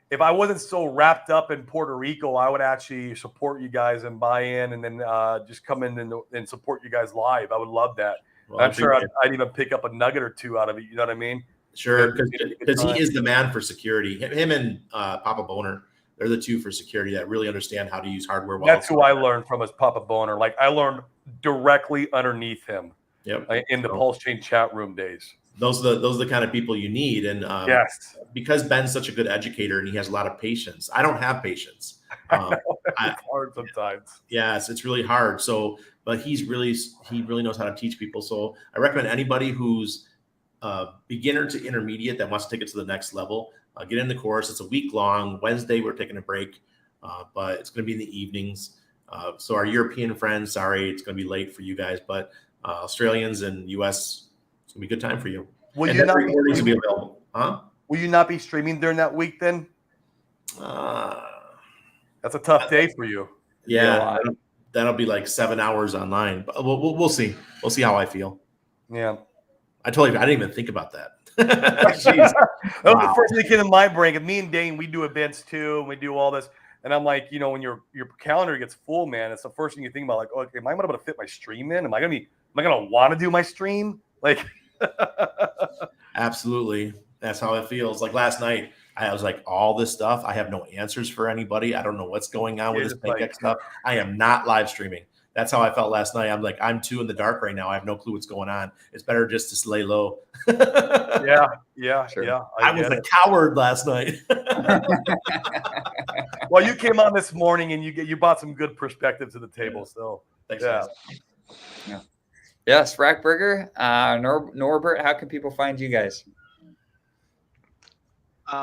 If I wasn't so wrapped up in Puerto Rico, I would actually support you guys and buy in, and then just come in and support you guys live. I would love that. Well, I'm sure I'd even pick up a nugget or two out of it. You know what I mean? Sure, because he is the man for security. Him and Papa Boner. They're the two for security that really understand how to use hardware. That's who I learned from, is Papa Boner. Like I learned directly underneath him. Yep. In the Pulse Chain chat room days. Those are the kind of people you need. And yes, because Ben's such a good educator and he has a lot of patience. I don't have patience. It's hard sometimes. Yes, it's really hard. So, but he really knows how to teach people. So I recommend anybody who's beginner to intermediate that wants to take it to the next level, get in the course. It's a week long. Wednesday, we're taking a break, but it's going to be in the evenings. So our European friends, sorry, it's going to be late for you guys, but Australians and US, it's going to be a good time for you. Will you not be available? Huh? Will you not be streaming during that week then? That's a tough day for you. Yeah, that'll be like 7 hours online, but we'll see. We'll see how I feel. Yeah. I didn't even think about that. Jeez. That was the first thing that came in my brain. And me and Dane, we do events too, and we do all this. And I'm like, when your calendar gets full, man, it's the first thing you think about. Like, okay, am I going to be able to fit my stream in? Am I going to want to do my stream? Like, absolutely. That's how it feels. Like last night, I was like, all this stuff, I have no answers for anybody. I don't know what's going on with this pancake stuff. I am not live streaming. That's how I felt last night. I'm like, I'm too in the dark right now. I have no clue what's going on. It's better just to lay low. Yeah. I was a coward last night. Well, you came on this morning and you brought some good perspective to the table. So thanks. Yeah. Yes, Rackburger, Norbert, how can people find you guys?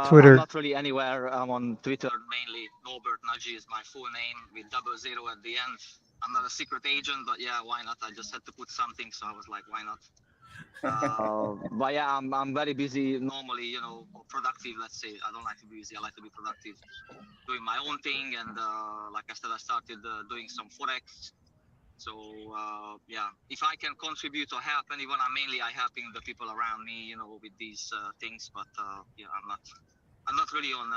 Twitter. I'm not really anywhere. I'm on Twitter mainly. Norbert Nagy is my full name with 00 at the end. I'm not a secret agent, but yeah, why not? I just had to put something, so I was like, why not? But yeah, I'm very busy normally, productive, let's say. I don't like to be busy. I like to be productive, doing my own thing. And like I said, I started doing some Forex. So yeah, if I can contribute or help anyone, I'm helping the people around me, with these things. But yeah, I'm not really on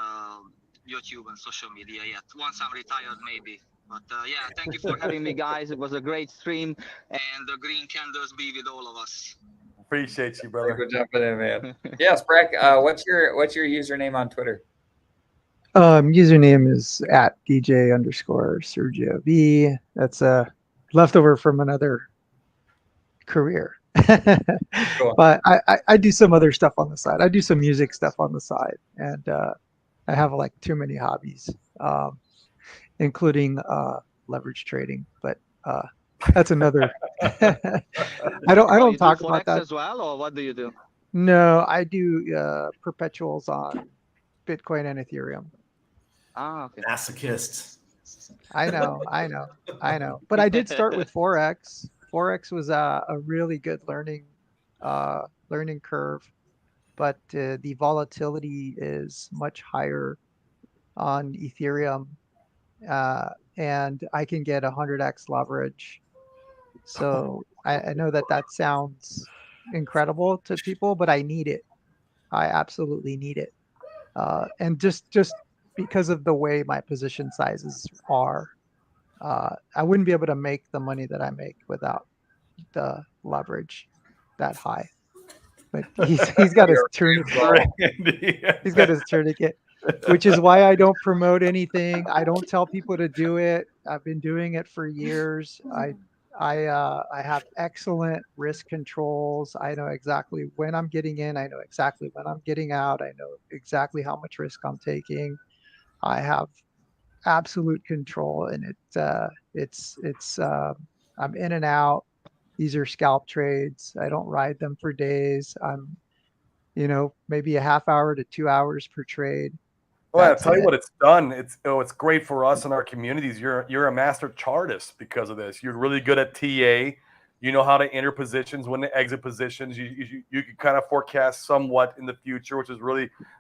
YouTube and social media yet. Once I'm retired, maybe. But yeah, thank you for having me, guys. It was a great stream, and the green candles be with all of us. Appreciate you, brother. Good jumping in, man. Yes, Brack. What's your username on Twitter? Username is at DJ_Sergio V. That's a leftover from another career. Cool. But I do some other stuff on the side. I do some music stuff on the side, and I have like too many hobbies, including leverage trading. But that's another. I don't talk about that as well, or what do you do? No, I do perpetuals on Bitcoin and Ethereum. Ah, okay. Masochist. I know. But I did start with Forex. Forex was a really good learning learning curve, but the volatility is much higher on Ethereum, and I can get 100x leverage. So I know that that sounds incredible to people, but I need it. I absolutely need it. And just because of the way my position sizes are, I wouldn't be able to make the money that I make without the leverage that high. But he's got his tourniquet. Randy. He's got his tourniquet, which is why I don't promote anything. I don't tell people to do it. I've been doing it for years. I have excellent risk controls. I know exactly when I'm getting in. I know exactly when I'm getting out. I know exactly how much risk I'm taking. I have absolute control, and I'm in and out. These are scalp trades. I don't ride them for days. I'm, maybe a half hour to 2 hours per trade. Well, I'll That's tell you it. what it's done. It's great for us in our communities. You're a master chartist because of this. You're really good at TA. You know how to enter positions, when to exit positions. You can kind of forecast somewhat in the future, which is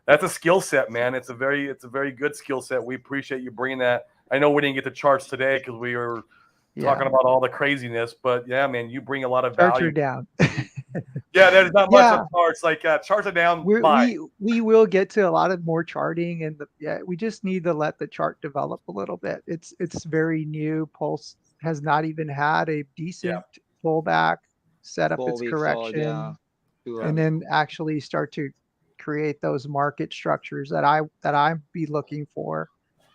that's a skill set, man. It's a very good skill set. We appreciate you bringing that. I know we didn't get the charts today because we were talking about all the craziness, but yeah, man, you bring a lot of Charts value. are down. Yeah, there's not much of charts. Like charts are down. We will get to a lot of more charting, and we just need to let the chart develop a little bit. It's very new. Pulse has not even had a decent pullback, set up 4 its weeks old, yeah. correction, and then actually start to create those market structures that I'd be looking for.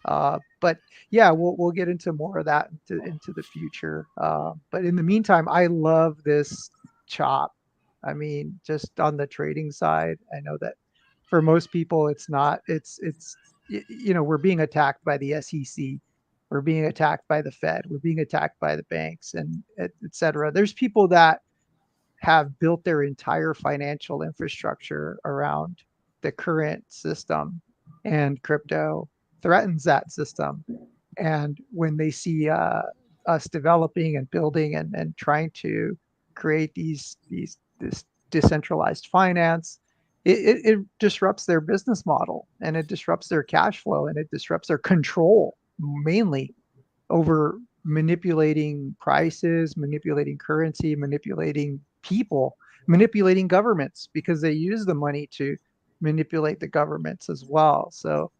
But yeah, we'll get into more of that into the future. But in the meantime, I love this chop. I mean, just on the trading side, I know that for most people, it's not. We're being attacked by the SEC. We're being attacked by the Fed. We're being attacked by the banks, and et cetera. There's people that have built their entire financial infrastructure around the current system, and crypto threatens that system. And when they see us developing and building and trying to create this decentralized finance, it disrupts their business model, and it disrupts their cash flow, and it disrupts their control, mainly over manipulating prices, manipulating currency, manipulating people, manipulating governments, because they use the money to manipulate the governments as well. So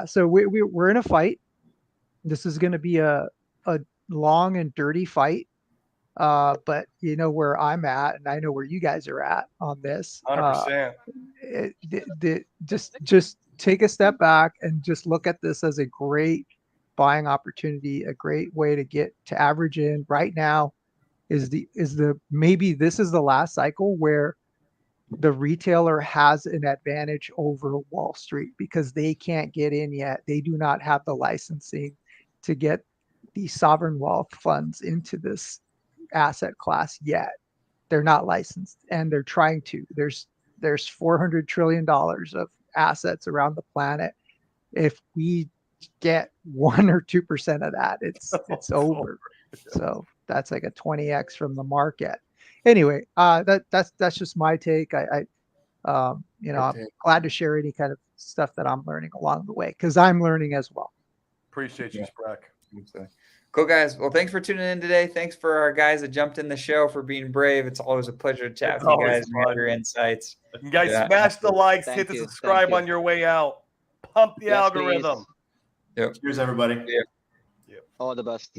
so we're in a fight. This is going to be a long and dirty fight. But you know where I'm at, and I know where you guys are at on this. 100%. Just take a step back and just look at this as a great buying opportunity, a great way to get to average in. Right now maybe this is the last cycle where the retailer has an advantage over Wall Street, because they can't get in yet. They do not have the licensing to get the sovereign wealth funds into this asset class yet. They're not licensed, and they're trying to. There's $400 trillion of assets around the planet. If we get 1 or 2% of that, it's over. So that's like a 20x from the market. Anyway, that's just my take. I'm glad to share any kind of stuff that I'm learning along the way, because I'm learning as well. Appreciate you, Sprack. Cool, guys. Well, thanks for tuning in today. Thanks for our guys that jumped in the show, for being brave. It's always a pleasure to chat with you guys and have your insights. You guys, smash the likes, hit the subscribe on your way out. Pump the algorithm. Yep. Cheers, everybody. Yeah. All the best.